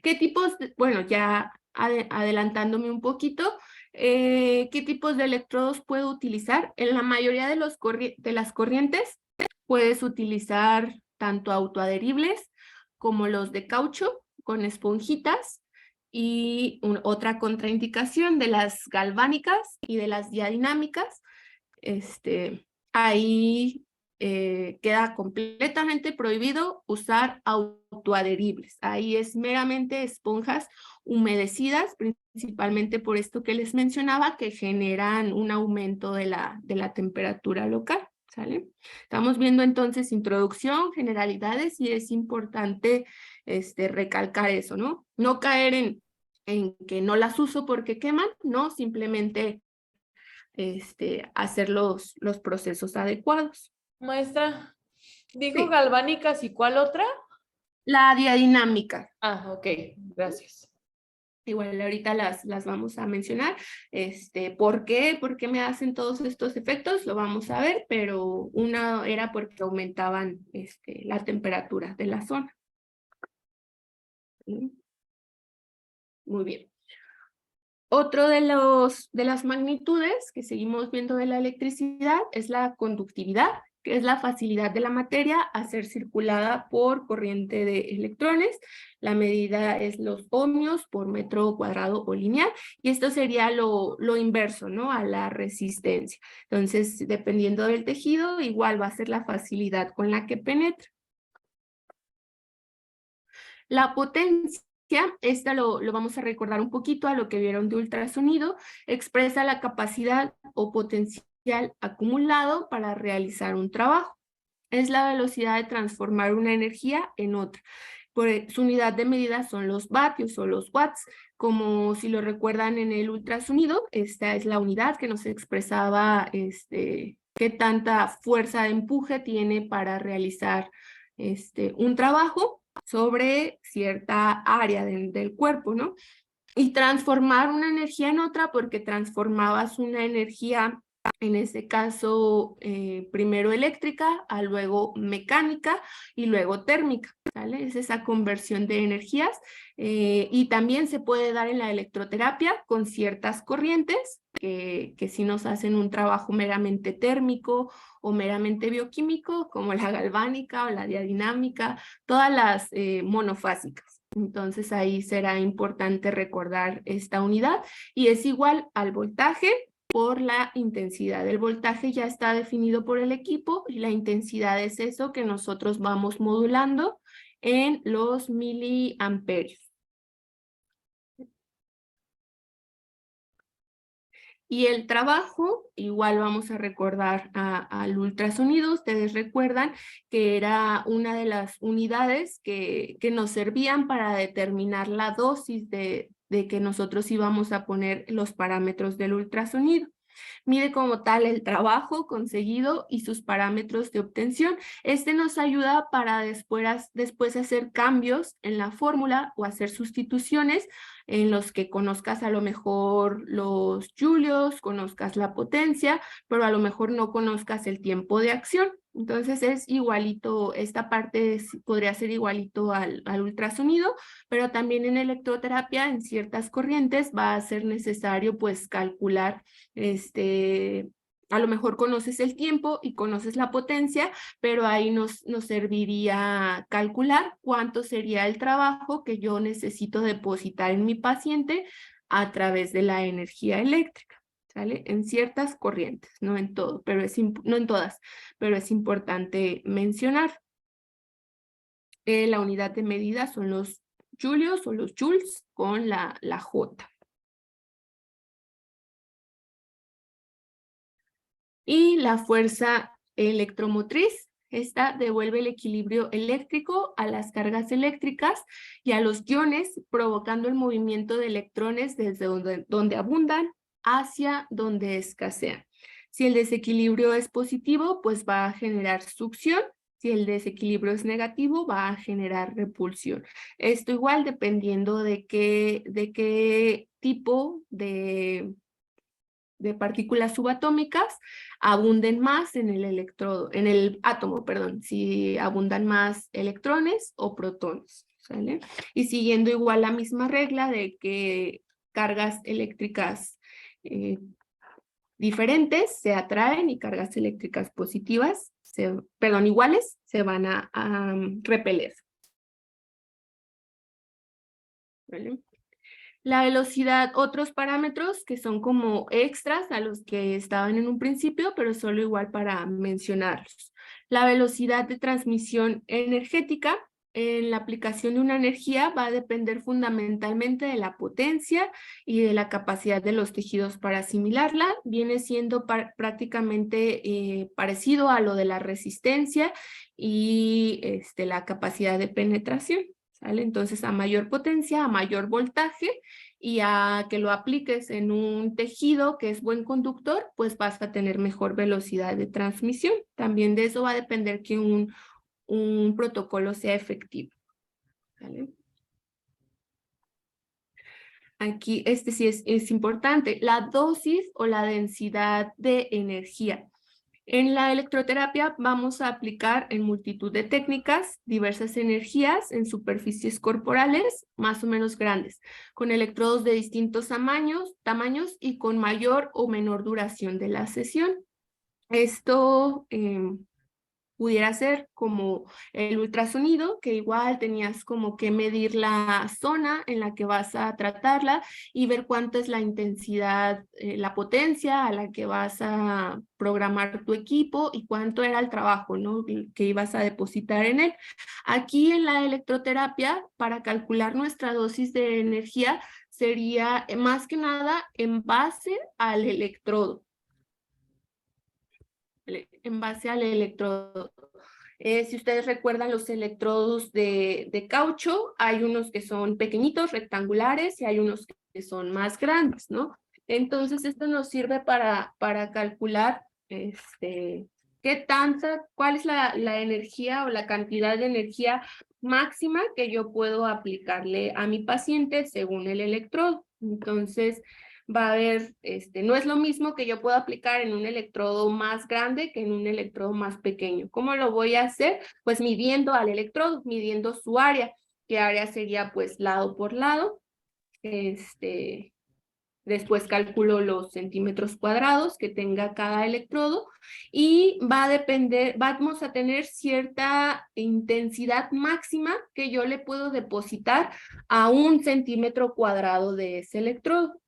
¿Qué tipos? Bueno, ya adelantándome un poquito, ¿qué tipos de electrodos puedo utilizar? En la mayoría de las corrientes puedes utilizar tanto autoadheribles como los de caucho con esponjitas. Y otra contraindicación de las galvánicas y de las diadinámicas, ahí queda completamente prohibido usar autoadheribles. Ahí es meramente esponjas humedecidas, principalmente por esto que les mencionaba, que generan un aumento de la temperatura local. ¿Sale? Estamos viendo entonces introducción, generalidades, y es importante recalcar eso, ¿no? No caer en que no las uso porque queman, no, simplemente hacer los procesos adecuados. Maestra, dijo Sí. galvánicas, ¿y cuál otra? La diadinámica. Ah, ok, gracias. Igual ahorita las vamos a mencionar. ¿Por qué? ¿Por qué me hacen todos estos efectos? Lo vamos a ver, pero una era porque aumentaban la temperatura de la zona. ¿Sí? Muy bien. Otro de las magnitudes que seguimos viendo de la electricidad es la conductividad, que es la facilidad de la materia a ser circulada por corriente de electrones. La medida es los ohmios por metro cuadrado o lineal, y esto sería lo inverso, ¿no? A la resistencia. Entonces, dependiendo del tejido, igual va a ser la facilidad con la que penetra. La potencia, esta lo vamos a recordar un poquito a lo que vieron de ultrasonido, expresa la capacidad o potencial acumulado para realizar un trabajo. Es la velocidad de transformar una energía en otra. Su unidad de medida son los vatios o los watts. Como si lo recuerdan en el ultrasonido, esta es la unidad que nos expresaba qué tanta fuerza de empuje tiene para realizar un trabajo sobre cierta área del cuerpo, ¿no? Y transformar una energía en otra, porque transformabas una energía, en ese caso, primero eléctrica, a luego mecánica y luego térmica, ¿vale? Es esa conversión de energías, y también se puede dar en la electroterapia con ciertas corrientes que sí nos hacen un trabajo meramente térmico o meramente bioquímico, como la galvánica o la diadinámica, todas las monofásicas. Entonces ahí será importante recordar esta unidad, y es igual al voltaje por la intensidad. El voltaje ya está definido por el equipo y la intensidad es eso que nosotros vamos modulando en los miliamperios. Y el trabajo, igual vamos a recordar al ultrasonido. Ustedes recuerdan que era una de las unidades que nos servían para determinar la dosis de que nosotros íbamos a poner los parámetros del ultrasonido. Mide como tal el trabajo conseguido y sus parámetros de obtención. Nos ayuda para después hacer cambios en la fórmula o hacer sustituciones en los que conozcas a lo mejor los julios, conozcas la potencia, pero a lo mejor no conozcas el tiempo de acción. Entonces es igualito, esta parte podría ser igualito al ultrasonido, pero también en electroterapia, en ciertas corrientes, va a ser necesario pues calcular a lo mejor conoces el tiempo y conoces la potencia, pero ahí nos serviría calcular cuánto sería el trabajo que yo necesito depositar en mi paciente a través de la energía eléctrica, ¿sale? En ciertas corrientes, no en todo, pero no en todas, pero es importante mencionar. La unidad de medida son los julios o los joules con la J. Y la fuerza electromotriz, esta devuelve el equilibrio eléctrico a las cargas eléctricas y a los iones, provocando el movimiento de electrones desde donde abundan hacia donde escasean. Si el desequilibrio es positivo, pues va a generar succión. Si el desequilibrio es negativo, va a generar repulsión. Esto igual dependiendo de qué tipo de partículas subatómicas abunden más en el electrodo, en el átomo, perdón, si abundan más electrones o protones, ¿sale? Y siguiendo igual la misma regla de que cargas eléctricas diferentes se atraen y cargas eléctricas positivas, iguales, se van a repeler. ¿Vale? La velocidad, otros parámetros que son como extras a los que estaban en un principio, pero solo igual para mencionarlos. La velocidad de transmisión energética en la aplicación de una energía va a depender fundamentalmente de la potencia y de la capacidad de los tejidos para asimilarla. Viene siendo prácticamente parecido a lo de la resistencia y la capacidad de penetración. ¿Sale? Entonces, a mayor potencia, a mayor voltaje y a que lo apliques en un tejido que es buen conductor, pues vas a tener mejor velocidad de transmisión. También de eso va a depender que un protocolo sea efectivo. ¿Vale? Aquí, sí es importante, la dosis o la densidad de energía. En la electroterapia vamos a aplicar en multitud de técnicas diversas energías en superficies corporales más o menos grandes, con electrodos de distintos tamaños y con mayor o menor duración de la sesión. Esto pudiera ser como el ultrasonido, que igual tenías como que medir la zona en la que vas a tratarla y ver cuánto es la intensidad, la potencia a la que vas a programar tu equipo y cuánto era el trabajo, ¿no?, que ibas a depositar en él. Aquí en la electroterapia, para calcular nuestra dosis de energía, sería más que nada en base al electrodo. En base al electrodo. Si ustedes recuerdan los electrodos de caucho, hay unos que son pequeñitos, rectangulares, y hay unos que son más grandes, ¿no? Entonces, esto nos sirve para calcular cuál es la energía o la cantidad de energía máxima que yo puedo aplicarle a mi paciente según el electrodo. Entonces, va a haber, no es lo mismo que yo pueda aplicar en un electrodo más grande que en un electrodo más pequeño. ¿Cómo lo voy a hacer? Pues midiendo al electrodo, midiendo su área. ¿Qué área sería? Pues lado por lado. Después calculo los centímetros cuadrados que tenga cada electrodo y va a depender, vamos a tener cierta intensidad máxima que yo le puedo depositar a 1 centímetro cuadrado de ese electrodo.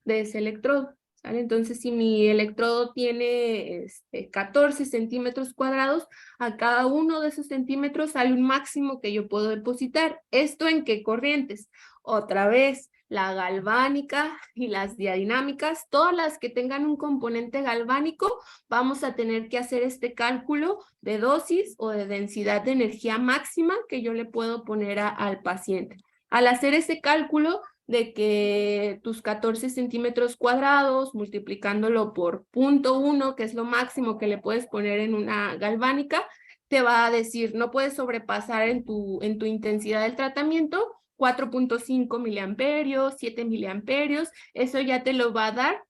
¿Sale? Entonces, si mi electrodo tiene 14 centímetros cuadrados, a cada uno de esos centímetros hay un máximo que yo puedo depositar. ¿Esto en qué corrientes? Otra vez, la galvánica y las diadinámicas, todas las que tengan un componente galvánico, vamos a tener que hacer este cálculo de dosis o de densidad de energía máxima que yo le puedo poner al paciente. Al hacer ese cálculo de que tus 14 centímetros cuadrados, multiplicándolo por 0.1, que es lo máximo que le puedes poner en una galvánica, te va a decir, no puedes sobrepasar en tu intensidad del tratamiento 4.5 miliamperios, 7 miliamperios, eso ya te lo va a dar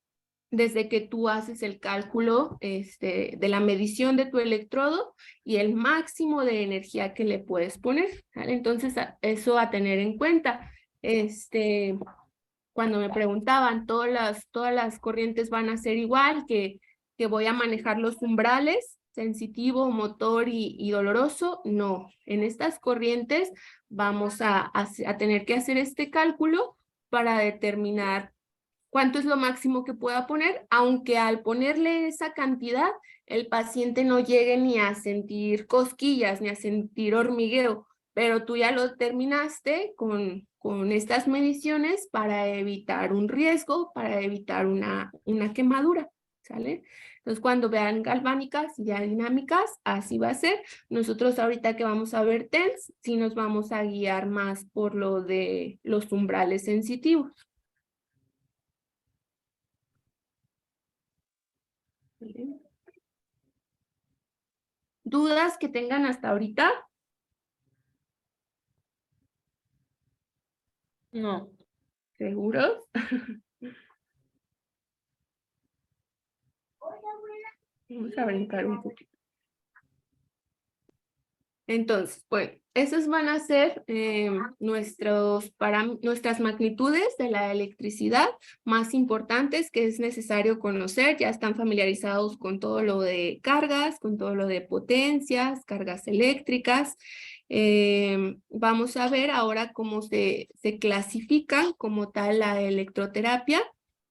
desde que tú haces el cálculo de la medición de tu electrodo y el máximo de energía que le puedes poner, ¿vale? Entonces, eso a tener en cuenta. Cuando me preguntaban, todas las corrientes van a ser igual, que que voy a manejar los umbrales, sensitivo, motor y doloroso. No, en estas corrientes vamos a tener que hacer este cálculo para determinar cuánto es lo máximo que pueda poner, aunque al ponerle esa cantidad, el paciente no llegue ni a sentir cosquillas, ni a sentir hormigueo, pero tú ya lo terminaste con estas mediciones para evitar un riesgo, para evitar una quemadura, ¿sale? Entonces, cuando vean galvánicas y ya dinámicas, así va a ser. Nosotros ahorita que vamos a ver TENS, sí nos vamos a guiar más por lo de los umbrales sensitivos. ¿Dudas que tengan hasta ahorita? No. ¿Seguros? Vamos a brincar un poquito. Entonces, bueno, esas van a ser nuestras magnitudes de la electricidad más importantes que es necesario conocer. Ya están familiarizados con todo lo de cargas, con todo lo de potencias, cargas eléctricas. Vamos a ver ahora cómo se clasifica como tal la electroterapia,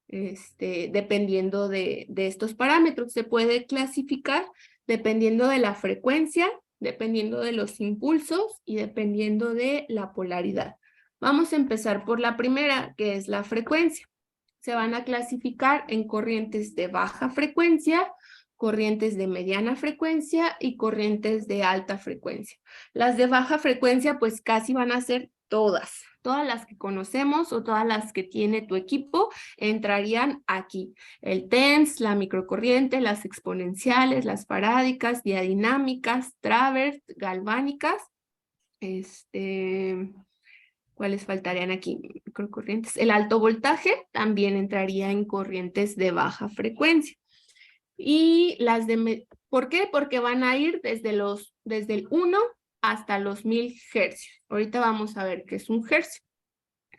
dependiendo de estos parámetros. Se puede clasificar dependiendo de la frecuencia, dependiendo de los impulsos y dependiendo de la polaridad. Vamos a empezar por la primera, que es la frecuencia. Se van a clasificar en corrientes de baja frecuencia, corrientes de mediana frecuencia y corrientes de alta frecuencia. Las de baja frecuencia, pues casi van a ser todas las que conocemos o todas las que tiene tu equipo entrarían aquí. El TENS, la microcorriente, las exponenciales, las farádicas, diadinámicas, travers, galvánicas. ¿Cuáles faltarían aquí? Microcorrientes. El alto voltaje también entraría en corrientes de baja frecuencia. Y las de... ¿Por qué? Porque van a ir desde el 1 hasta los 1000 hercios. Ahorita vamos a ver qué es un hercio.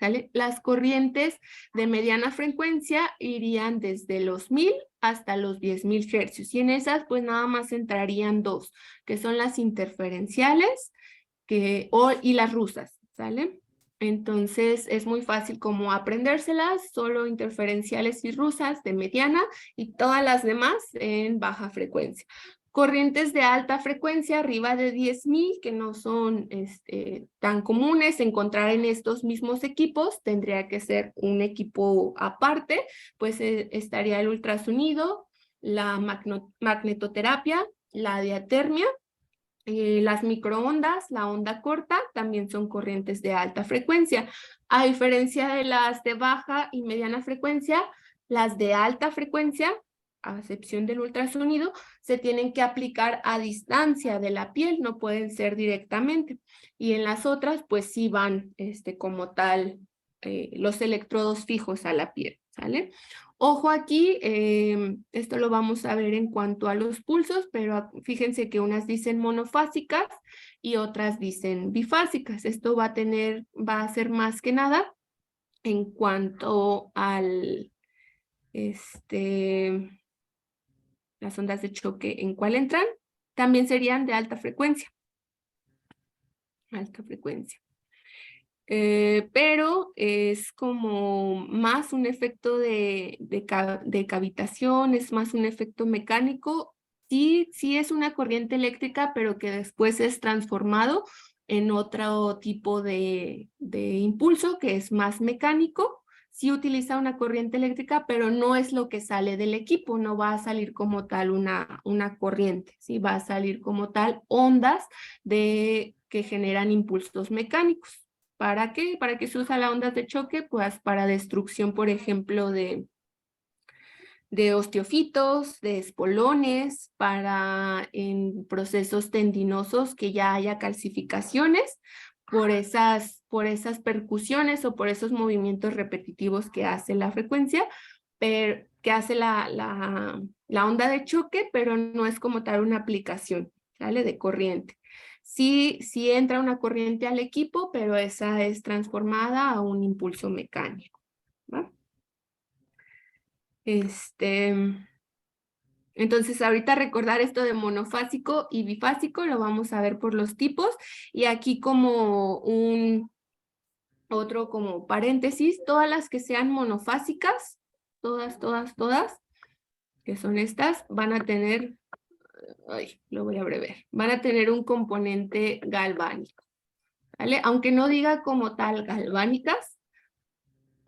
¿Sale? Las corrientes de mediana frecuencia irían desde los 1000 hasta los 10.000 hercios. Y en esas, pues nada más entrarían dos, que son las interferenciales y las rusas, ¿sale? Entonces, es muy fácil como aprendérselas, solo interferenciales y rusas de mediana y todas las demás en baja frecuencia. Corrientes de alta frecuencia, arriba de 10.000, que no son tan comunes encontrar en estos mismos equipos, tendría que ser un equipo aparte, pues estaría el ultrasonido, la magnetoterapia, la diatermia, las microondas, la onda corta, también son corrientes de alta frecuencia. A diferencia de las de baja y mediana frecuencia, las de alta frecuencia, a excepción del ultrasonido, se tienen que aplicar a distancia de la piel, no pueden ser directamente. Y en las otras, pues sí van como tal los electrodos fijos a la piel, ¿sale? Ojo aquí, esto lo vamos a ver en cuanto a los pulsos, pero fíjense que unas dicen monofásicas y otras dicen bifásicas. Esto va a ser más que nada en cuanto al las ondas de choque en cuál entran, también serían de alta frecuencia. Alta frecuencia. Pero es como más un efecto de cavitación, es más un efecto mecánico. Sí es una corriente eléctrica, pero que después es transformado en otro tipo de impulso que es más mecánico. Sí utiliza una corriente eléctrica, pero no es lo que sale del equipo, no va a salir como tal una corriente, ¿sí? Va a salir como tal ondas que generan impulsos mecánicos. ¿Para qué? ¿Para qué se usa la onda de choque? Pues para destrucción, por ejemplo, de osteofitos, de espolones, en procesos tendinosos que ya haya calcificaciones por esas percusiones o por esos movimientos repetitivos que hace la frecuencia, pero que hace la onda de choque, pero no es como tal una aplicación, ¿vale? De corriente. Sí entra una corriente al equipo, pero esa es transformada a un impulso mecánico, ¿va? Entonces, ahorita recordar esto de monofásico y bifásico, lo vamos a ver por los tipos. Y aquí como otro como paréntesis, todas las que sean monofásicas, todas, que son estas, van a tener, lo voy a abreviar, van a tener un componente galvánico, ¿vale? Aunque no diga como tal galvánicas,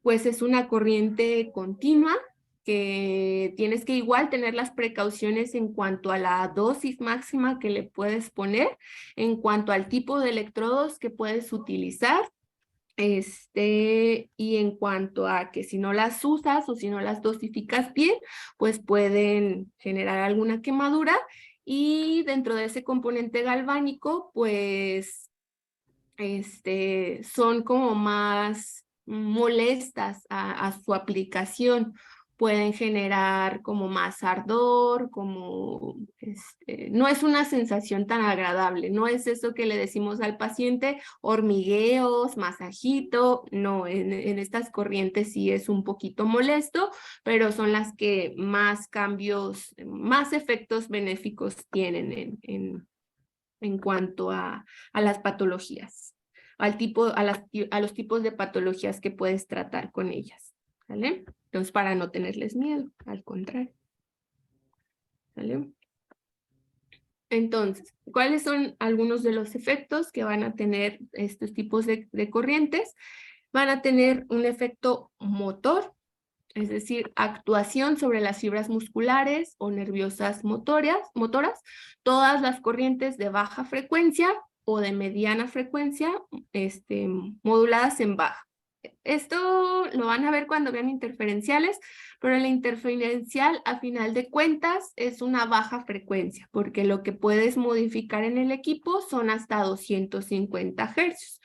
pues es una corriente continua que tienes que igual tener las precauciones en cuanto a la dosis máxima que le puedes poner, en cuanto al tipo de electrodos que puedes utilizar, y en cuanto a que si no las usas o si no las dosificas bien, pues pueden generar alguna quemadura, y dentro de ese componente galvánico, pues son como más molestas a su aplicación. Pueden generar como más ardor, como no es una sensación tan agradable, no es eso que le decimos al paciente, hormigueos, masajito, no, en estas corrientes sí es un poquito molesto, pero son las que más cambios, más efectos benéficos tienen en cuanto a las patologías, a los tipos de patologías que puedes tratar con ellas, ¿vale? Entonces, para no tenerles miedo, al contrario, ¿vale? Entonces, ¿cuáles son algunos de los efectos que van a tener estos tipos de corrientes? Van a tener un efecto motor, es decir, actuación sobre las fibras musculares o nerviosas motoras, todas las corrientes de baja frecuencia o de mediana frecuencia, moduladas en baja. Esto lo van a ver cuando vean interferenciales, pero la interferencial a final de cuentas es una baja frecuencia, porque lo que puedes modificar en el equipo son hasta 250 Hz.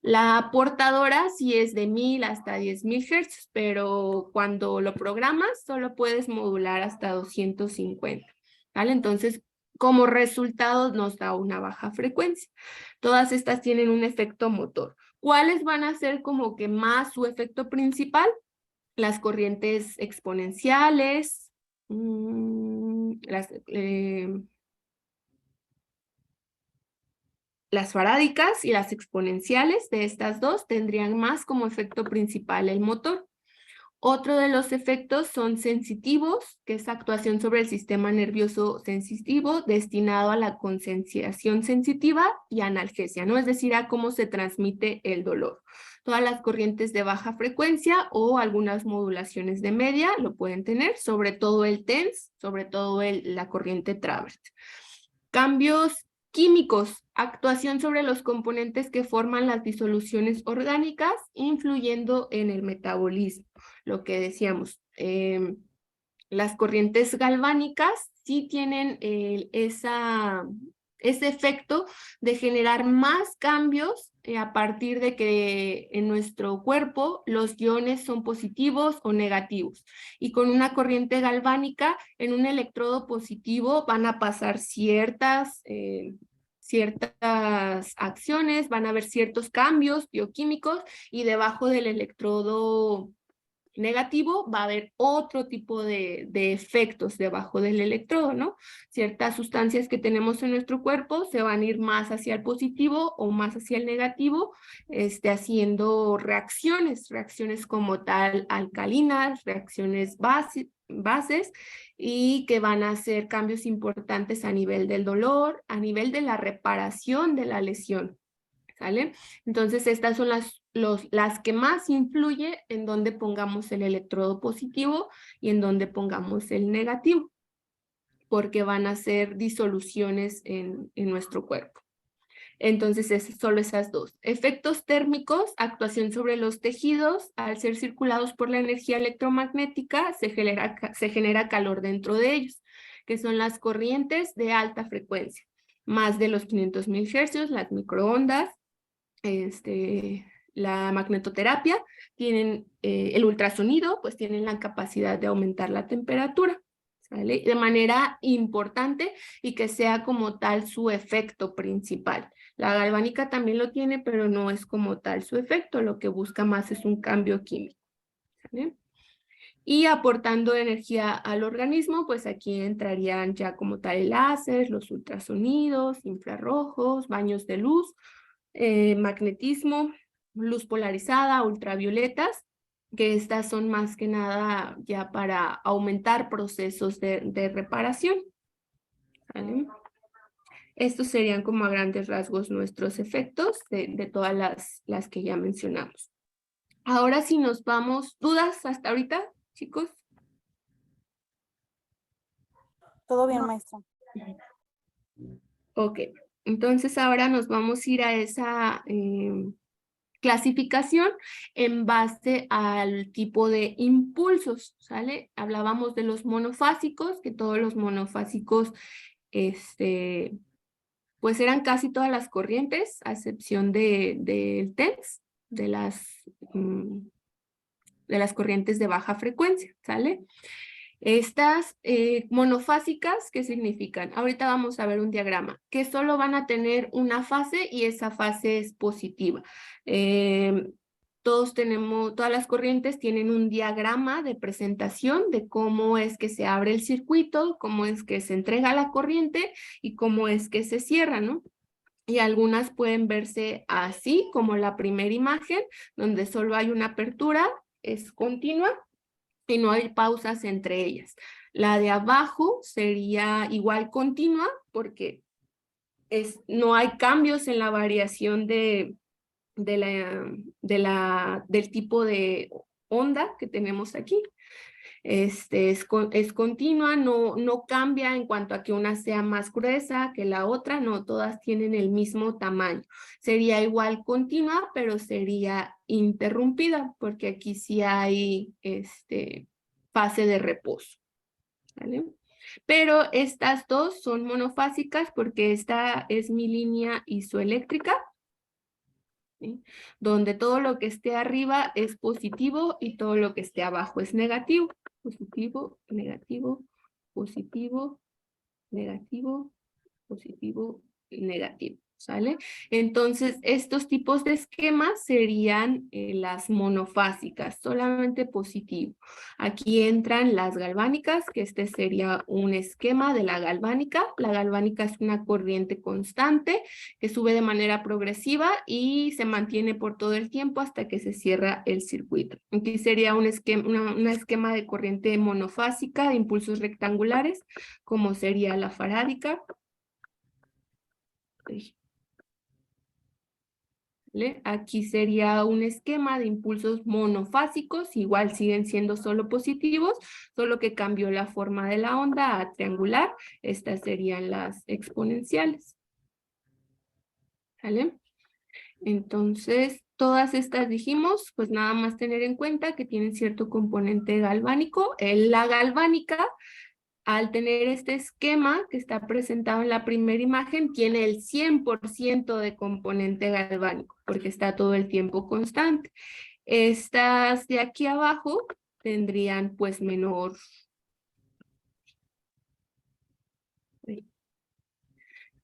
La portadora sí es de 1000 hasta 10.000 Hz, pero cuando lo programas solo puedes modular hasta 250, ¿vale? Entonces, como resultado nos da una baja frecuencia. Todas estas tienen un efecto motor. ¿Cuáles van a ser como que más su efecto principal? Las corrientes exponenciales, las farádicas y las exponenciales. De estas dos tendrían más como efecto principal el motor. Otro de los efectos son sensitivos, que es actuación sobre el sistema nervioso sensitivo destinado a la concienciación sensitiva y analgesia, ¿no? Es decir, a cómo se transmite el dolor. Todas las corrientes de baja frecuencia o algunas modulaciones de media lo pueden tener, sobre todo el TENS, sobre todo la corriente Travert. Cambios químicos, actuación sobre los componentes que forman las disoluciones orgánicas, influyendo en el metabolismo. Lo que decíamos, las corrientes galvánicas sí tienen ese efecto de generar más cambios a partir de que en nuestro cuerpo los iones son positivos o negativos. Y con una corriente galvánica, en un electrodo positivo van a pasar ciertas acciones, van a haber ciertos cambios bioquímicos, y debajo del electrodo negativo va a haber otro tipo de efectos debajo del electrodo, ¿no? Ciertas sustancias que tenemos en nuestro cuerpo se van a ir más hacia el positivo o más hacia el negativo, haciendo reacciones como tal alcalinas, reacciones bases, y que van a hacer cambios importantes a nivel del dolor, a nivel de la reparación de la lesión, ¿sale? Entonces estas son las que más influye en dónde pongamos el electrodo positivo y en dónde pongamos el negativo, porque van a ser disoluciones en nuestro cuerpo. Entonces solo esas dos. Efectos térmicos, actuación sobre los tejidos. Al ser circulados por la energía electromagnética se genera calor dentro de ellos, que son las corrientes de alta frecuencia, más de los 500.000 Hz, las microondas, la magnetoterapia, tienen el ultrasonido, pues tienen la capacidad de aumentar la temperatura, ¿sale? De manera importante, y que sea como tal su efecto principal. La galvánica también lo tiene, pero no es como tal su efecto, lo que busca más es un cambio químico, ¿sale? Y aportando energía al organismo, pues aquí entrarían ya como tal el láser, los ultrasonidos, infrarrojos, baños de luz, magnetismo, luz polarizada, ultravioletas, que estas son más que nada ya para aumentar procesos de reparación. ¿Vale? Estos serían como a grandes rasgos nuestros efectos de todas las que ya mencionamos. Ahora sí nos vamos, ¿dudas hasta ahorita, chicos? Todo bien, maestra. Ok, entonces ahora nos vamos a ir a esa clasificación en base al tipo de impulsos, ¿sale? Hablábamos de los monofásicos, que todos los monofásicos, pues eran casi todas las corrientes, a excepción del TENS, de las corrientes de baja frecuencia, ¿sale? Estas monofásicas, ¿qué significan? Ahorita vamos a ver un diagrama, que solo van a tener una fase y esa fase es positiva. Todas las corrientes tienen un diagrama de presentación de cómo es que se abre el circuito, cómo es que se entrega la corriente y cómo es que se cierra, ¿no? Y algunas pueden verse así, como la primera imagen, donde solo hay una apertura, es continua, y no hay pausas entre ellas. La de abajo sería igual continua porque no hay cambios en la variación del tipo de onda que tenemos aquí. Es continua, no cambia en cuanto a que una sea más gruesa que la otra, no, todas tienen el mismo tamaño. Sería igual continua, pero sería interrumpida, porque aquí sí hay fase de reposo. ¿Vale? Pero estas dos son monofásicas porque esta es mi línea isoeléctrica, ¿sí? Donde todo lo que esté arriba es positivo y todo lo que esté abajo es negativo. Positivo, negativo, positivo, negativo, positivo y negativo, ¿sale? Entonces, estos tipos de esquemas serían las monofásicas, solamente positivo. Aquí entran las galvánicas, que este sería un esquema de la galvánica. La galvánica es una corriente constante que sube de manera progresiva y se mantiene por todo el tiempo hasta que se cierra el circuito. Aquí sería un esquema de corriente monofásica de impulsos rectangulares, como sería la farádica. ¿Vale? Aquí sería un esquema de impulsos monofásicos, igual siguen siendo solo positivos, solo que cambió la forma de la onda a triangular. Estas serían las exponenciales. ¿Vale? Entonces, todas estas dijimos, pues nada más tener en cuenta que tienen cierto componente galvánico. La galvánica, al tener este esquema que está presentado en la primera imagen, tiene el 100% de componente galvánico, porque está todo el tiempo constante. Estas de aquí abajo tendrían pues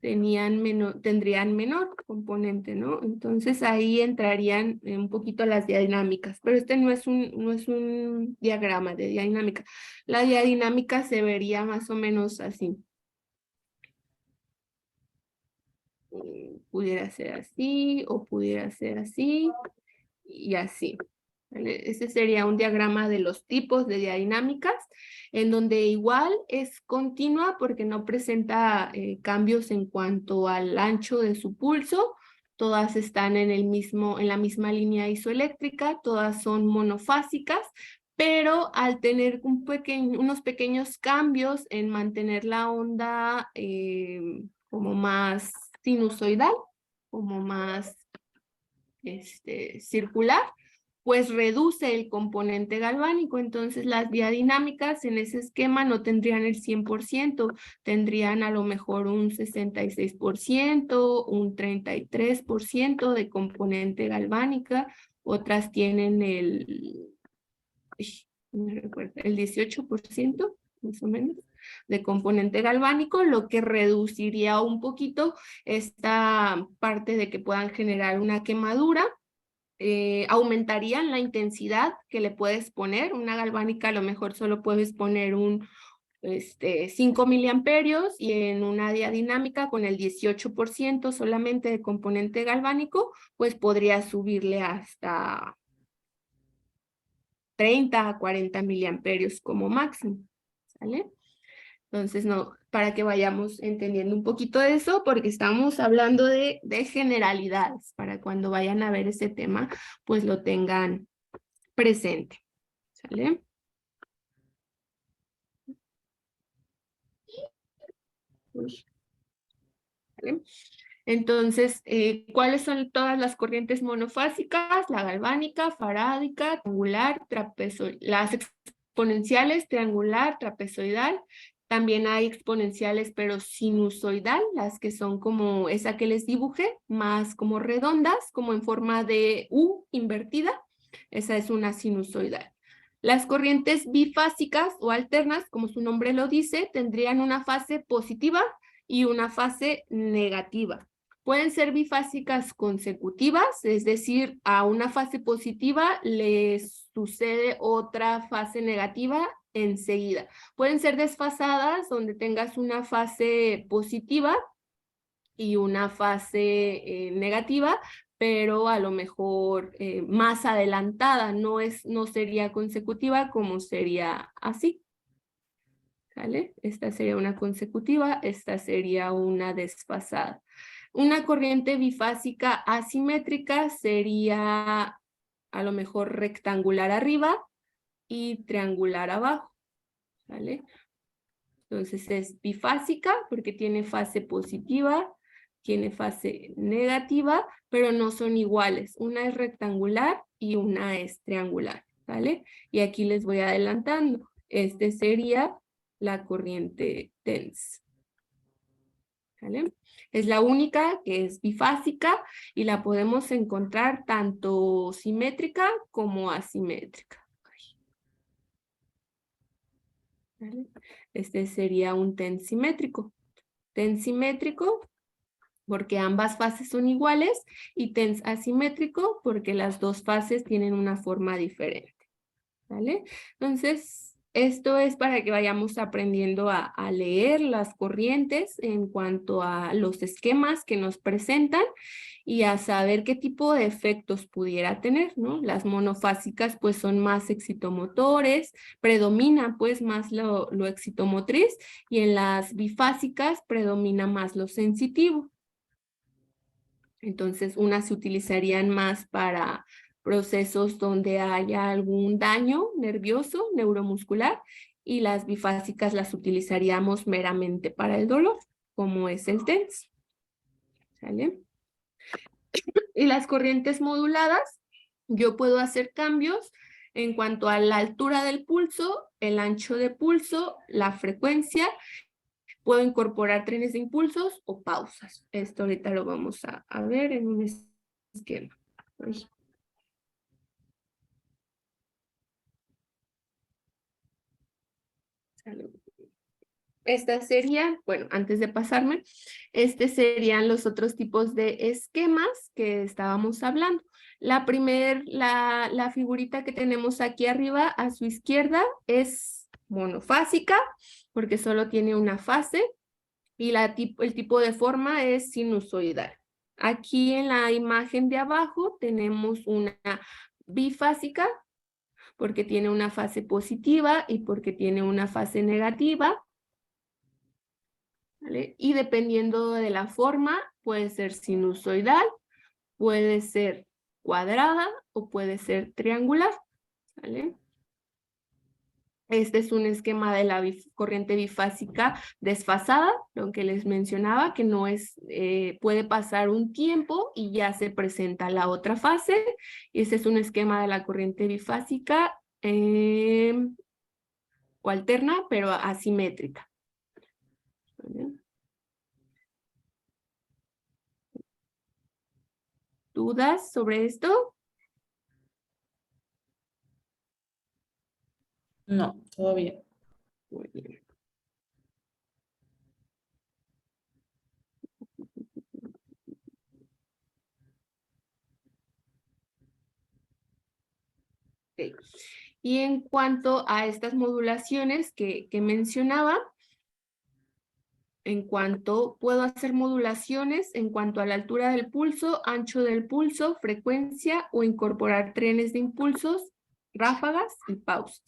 tendrían menor componente, ¿no? Entonces ahí entrarían un poquito las dinámicas, pero este no es un diagrama de dinámica. La dinámica se vería más o menos así. Pudiera ser así o pudiera ser así y así. ¿Vale? Ese sería un diagrama de los tipos de dinámicas, en donde igual es continua porque no presenta cambios en cuanto al ancho de su pulso. Todas están en la misma línea isoeléctrica, todas son monofásicas, pero al tener unos pequeños cambios en mantener la onda como más sinusoidal, como más circular, pues reduce el componente galvánico. Entonces las diadinámicas en ese esquema no tendrían el 100%, tendrían a lo mejor un 66%, un 33% de componente galvánica, otras tienen el 18%, más o menos, de componente galvánico, lo que reduciría un poquito esta parte de que puedan generar una quemadura aumentarían la intensidad que le puedes poner. Una galvánica a lo mejor solo puedes poner 5 miliamperios y en una diadinámica con el 18% solamente de componente galvánico, pues podría subirle hasta 30 a 40 miliamperios como máximo, ¿sale? Entonces, no, para que vayamos entendiendo un poquito de eso, porque estamos hablando de generalidades, para cuando vayan a ver ese tema, pues lo tengan presente, ¿sale? Uy, ¿vale? Entonces, ¿cuáles son todas las corrientes monofásicas? La galvánica, farádica, triangular, trapezoidal, las exponenciales, triangular, trapezoidal. También hay exponenciales, pero sinusoidal, las que son como esa que les dibujé, más como redondas, como en forma de U invertida. Esa es una sinusoidal. Las corrientes bifásicas o alternas, como su nombre lo dice, tendrían una fase positiva y una fase negativa. Pueden ser bifásicas consecutivas, es decir, a una fase positiva le sucede otra fase negativa enseguida. Pueden ser desfasadas, donde tengas una fase positiva y una fase negativa, pero a lo mejor más adelantada, no sería consecutiva como sería así. ¿Vale? Esta sería una consecutiva, esta sería una desfasada. Una corriente bifásica asimétrica sería a lo mejor rectangular arriba y triangular abajo, ¿vale? Entonces es bifásica porque tiene fase positiva, tiene fase negativa, pero no son iguales. Una es rectangular y una es triangular, ¿vale? Y aquí les voy adelantando. Este sería la corriente TENS. ¿Vale? Es la única que es bifásica y la podemos encontrar tanto simétrica como asimétrica. ¿Vale? Este sería un TENS simétrico. TENS simétrico porque ambas fases son iguales y TENS asimétrico porque las dos fases tienen una forma diferente. ¿Vale? Entonces, esto es para que vayamos aprendiendo a leer las corrientes en cuanto a los esquemas que nos presentan y a saber qué tipo de efectos pudiera tener, ¿no? Las monofásicas pues son más excitomotores, predomina pues más lo excitomotriz y en las bifásicas predomina más lo sensitivo. Entonces, unas se utilizarían más para procesos donde haya algún daño nervioso, neuromuscular, y las bifásicas las utilizaríamos meramente para el dolor, como es el TENS. ¿Sale? Y las corrientes moduladas, yo puedo hacer cambios en cuanto a la altura del pulso, el ancho de pulso, la frecuencia. Puedo incorporar trenes de impulsos o pausas. Esto ahorita lo vamos a ver en un esquema. Ay. Esta sería, bueno, antes de pasarme, serían los otros tipos de esquemas que estábamos hablando. La figurita que tenemos aquí arriba a su izquierda es monofásica, porque solo tiene una fase, y el tipo de forma es sinusoidal. Aquí en la imagen de abajo tenemos una bifásica, porque tiene una fase positiva y porque tiene una fase negativa. ¿Vale? Y dependiendo de la forma, puede ser sinusoidal, puede ser cuadrada o puede ser triangular. ¿Vale? Este es un esquema de la corriente bifásica desfasada, lo que les mencionaba, que no es, puede pasar un tiempo y ya se presenta la otra fase. Y este es un esquema de la corriente bifásica o alterna, pero asimétrica. ¿Vale? ¿Dudas sobre esto? No, todo bien. Muy bien. Ok. Y en cuanto a estas modulaciones que mencionaba, puedo hacer modulaciones en cuanto a la altura del pulso, ancho del pulso, frecuencia o incorporar trenes de impulsos, ráfagas y pausas.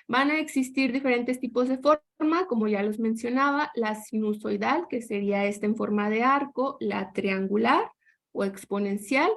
Van a existir diferentes tipos de forma, como ya los mencionaba, la sinusoidal, que sería esta en forma de arco, la triangular o exponencial,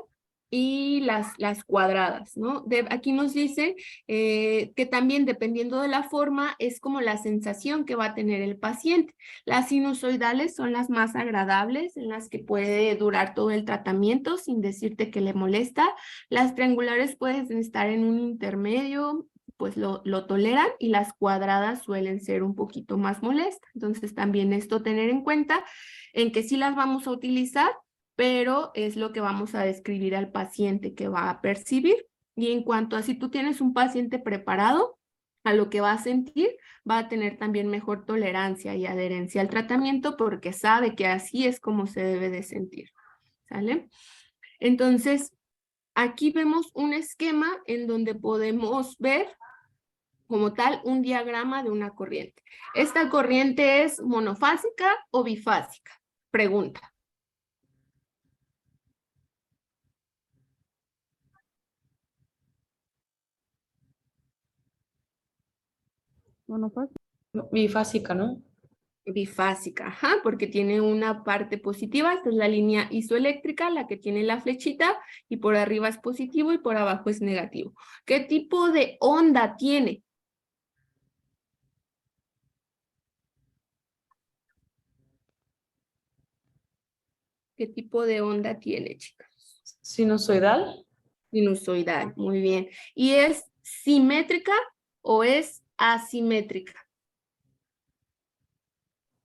y las cuadradas, ¿no? Aquí nos dice que también dependiendo de la forma es como la sensación que va a tener el paciente. Las sinusoidales son las más agradables, en las que puede durar todo el tratamiento sin decirte que le molesta. Las triangulares pueden estar en un intermedio, pues lo toleran, y las cuadradas suelen ser un poquito más molestas. Entonces también esto tener en cuenta en que sí las vamos a utilizar, pero es lo que vamos a describir al paciente que va a percibir. Y en cuanto a si tú tienes un paciente preparado a lo que va a sentir, va a tener también mejor tolerancia y adherencia al tratamiento porque sabe que así es como se debe de sentir, ¿sale? Entonces, aquí vemos un esquema en donde podemos ver como tal un diagrama de una corriente. ¿Esta corriente es monofásica o bifásica? Pregunta. Monofásica. Bifásica, ¿no? Bifásica, ajá, porque tiene una parte positiva, esta es la línea isoeléctrica, la que tiene la flechita, y por arriba es positivo y por abajo es negativo. ¿Qué tipo de onda tiene? ¿Qué tipo de onda tiene, chicas? Sinusoidal. Sinusoidal, muy bien. ¿Y es simétrica o es asimétrica?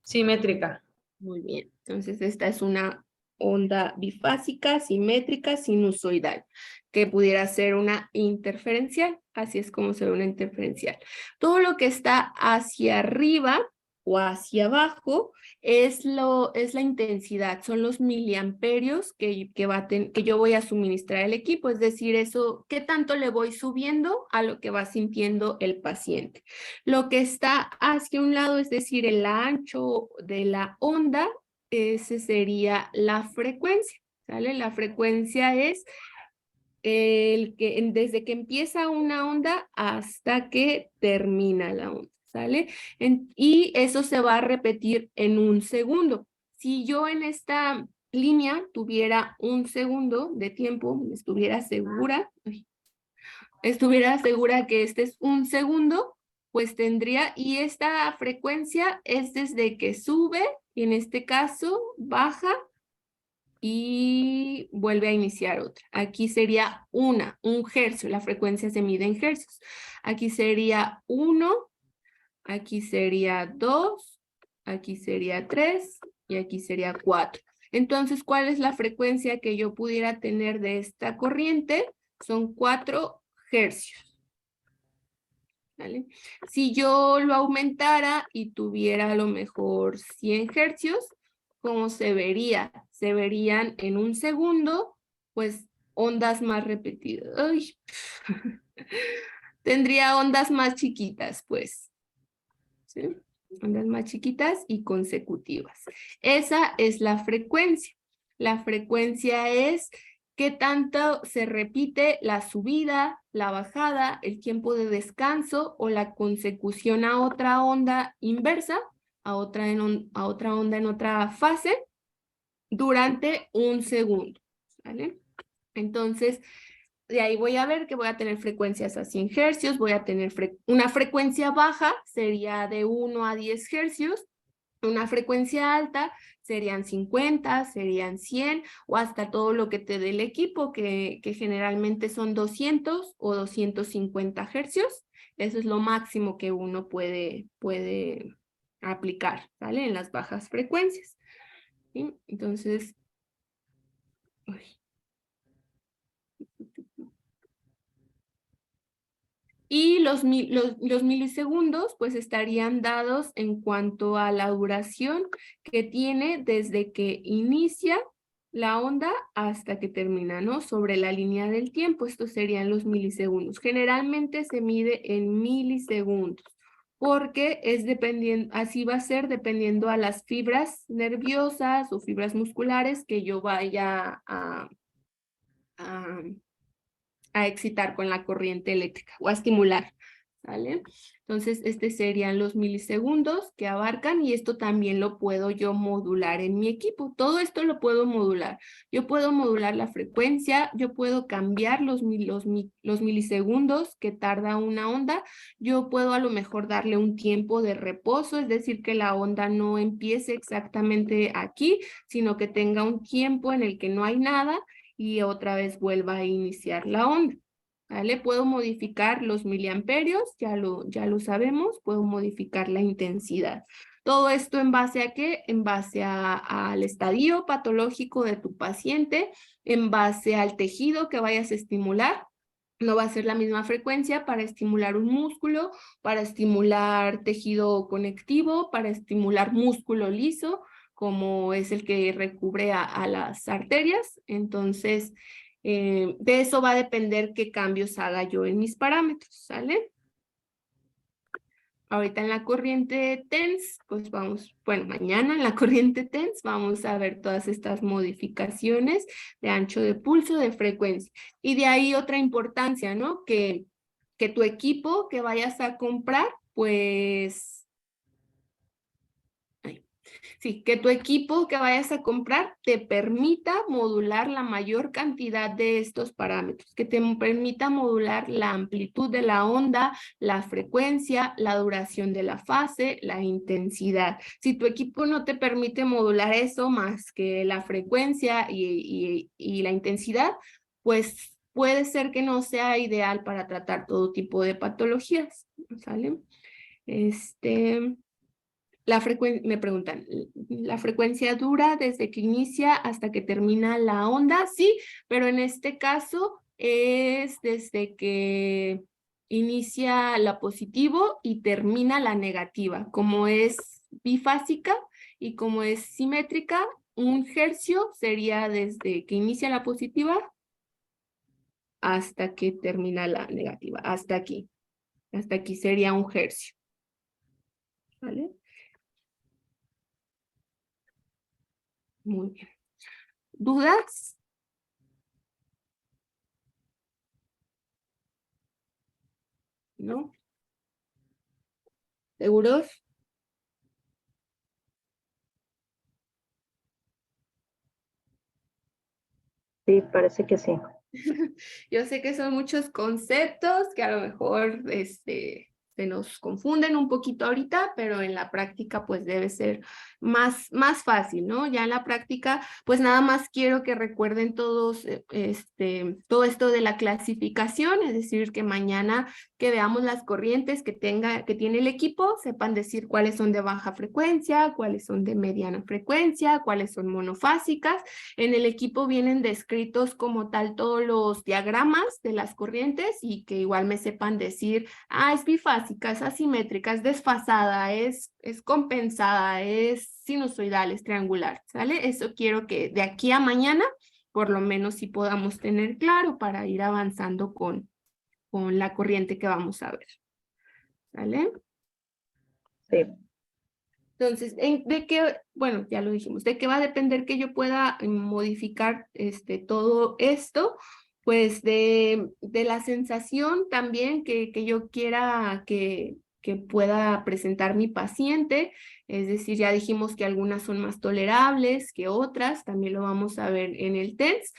Simétrica. Muy bien, entonces esta es una onda bifásica, simétrica, sinusoidal, que pudiera ser una interferencial, así es como se ve una interferencial. Todo lo que está hacia arriba o hacia abajo es la intensidad, son los miliamperios que yo voy a suministrar al equipo, es decir, eso, qué tanto le voy subiendo a lo que va sintiendo el paciente. Lo que está hacia un lado, es decir, el ancho de la onda, ese sería la frecuencia, ¿sale? La frecuencia es desde que empieza una onda hasta que termina la onda, ¿sale? Y eso se va a repetir en un segundo. Si yo en esta línea tuviera un segundo de tiempo, estuviera segura que este es un segundo, pues tendría, y esta frecuencia es desde que sube, y en este caso baja, y vuelve a iniciar otra. Aquí sería un hercio, la frecuencia se mide en hercios. Aquí sería 1, aquí sería 2, aquí sería 3 y aquí sería 4. Entonces, ¿cuál es la frecuencia que yo pudiera tener de esta corriente? Son 4 hercios. ¿Vale? Si yo lo aumentara y tuviera a lo mejor 100 hercios, ¿cómo se vería? Se verían en un segundo, pues ondas más repetidas. Ay. Tendría ondas más chiquitas, pues. ¿Sí? Ondas más chiquitas y consecutivas. Esa es la frecuencia. La frecuencia es qué tanto se repite la subida, la bajada, el tiempo de descanso o la consecución a otra onda inversa, a otra onda en otra fase, durante un segundo. ¿Vale? Entonces, de ahí voy a ver que voy a tener frecuencias a 100 hercios, voy a tener una frecuencia baja, sería de 1 a 10 hercios, una frecuencia alta serían 50, serían 100 o hasta todo lo que te dé el equipo, que generalmente son 200 o 250 hercios. Eso es lo máximo que uno puede aplicar, ¿vale? En las bajas frecuencias. ¿Sí? Entonces, uy. Y los milisegundos pues estarían dados en cuanto a la duración que tiene desde que inicia la onda hasta que termina, ¿no? Sobre la línea del tiempo, estos serían los milisegundos. Generalmente se mide en milisegundos, porque es dependiendo, así va a ser dependiendo a las fibras nerviosas o fibras musculares que yo vaya a excitar con la corriente eléctrica o a estimular, ¿sale? Entonces, serían los milisegundos que abarcan y esto también lo puedo yo modular en mi equipo. Todo esto lo puedo modular. Yo puedo modular la frecuencia, yo puedo cambiar los milisegundos que tarda una onda, yo puedo a lo mejor darle un tiempo de reposo, es decir, que la onda no empiece exactamente aquí, sino que tenga un tiempo en el que no hay nada y otra vez vuelva a iniciar la onda. ¿Vale? Puedo modificar los miliamperios, ya lo sabemos, puedo modificar la intensidad. Todo esto ¿en base a qué? En base al estadio patológico de tu paciente, en base al tejido que vayas a estimular. No va a ser la misma frecuencia para estimular un músculo, para estimular tejido conectivo, para estimular músculo liso, como es el que recubre a las arterias. Entonces, de eso va a depender qué cambios haga yo en mis parámetros, ¿sale? Ahorita en la corriente TENS, pues vamos, bueno, mañana en la corriente TENS vamos a ver todas estas modificaciones de ancho de pulso, de frecuencia. Y de ahí otra importancia, ¿no? Que tu equipo que vayas a comprar, pues... Sí, que tu equipo que vayas a comprar te permita modular la mayor cantidad de estos parámetros, que te permita modular la amplitud de la onda, la frecuencia, la duración de la fase, la intensidad. Si tu equipo no te permite modular eso más que la frecuencia y la intensidad, pues puede ser que no sea ideal para tratar todo tipo de patologías, ¿sale? Me preguntan, ¿la frecuencia dura desde que inicia hasta que termina la onda? Sí, pero en este caso es desde que inicia la positivo y termina la negativa. Como es bifásica y como es simétrica, 1 hercio sería desde que inicia la positiva hasta que termina la negativa, hasta aquí. Hasta aquí sería 1 hercio. ¿Vale? Muy bien. ¿Dudas? ¿No? ¿Seguros? Sí, parece que sí. Yo sé que son muchos conceptos que a lo mejor se nos confunden un poquito ahorita, pero en la práctica pues debe ser más fácil, ¿no? Ya en la práctica pues nada más quiero que recuerden todos todo esto de la clasificación, es decir, que mañana que veamos las corrientes que tiene el equipo, sepan decir cuáles son de baja frecuencia, cuáles son de mediana frecuencia, cuáles son monofásicas. En el equipo vienen descritos como tal todos los diagramas de las corrientes y que igual me sepan decir, es bifásica, es asimétrica, es desfasada, es compensada, es sinusoidal, es triangular, ¿sale? Eso quiero que de aquí a mañana por lo menos sí podamos tener claro para ir avanzando con la corriente que vamos a ver, ¿sale? Sí. Entonces, bueno, ya lo dijimos, ¿de qué va a depender que yo pueda modificar todo esto? Pues de la sensación también que yo quiera que pueda presentar mi paciente, es decir, ya dijimos que algunas son más tolerables que otras, también lo vamos a ver en el TENS.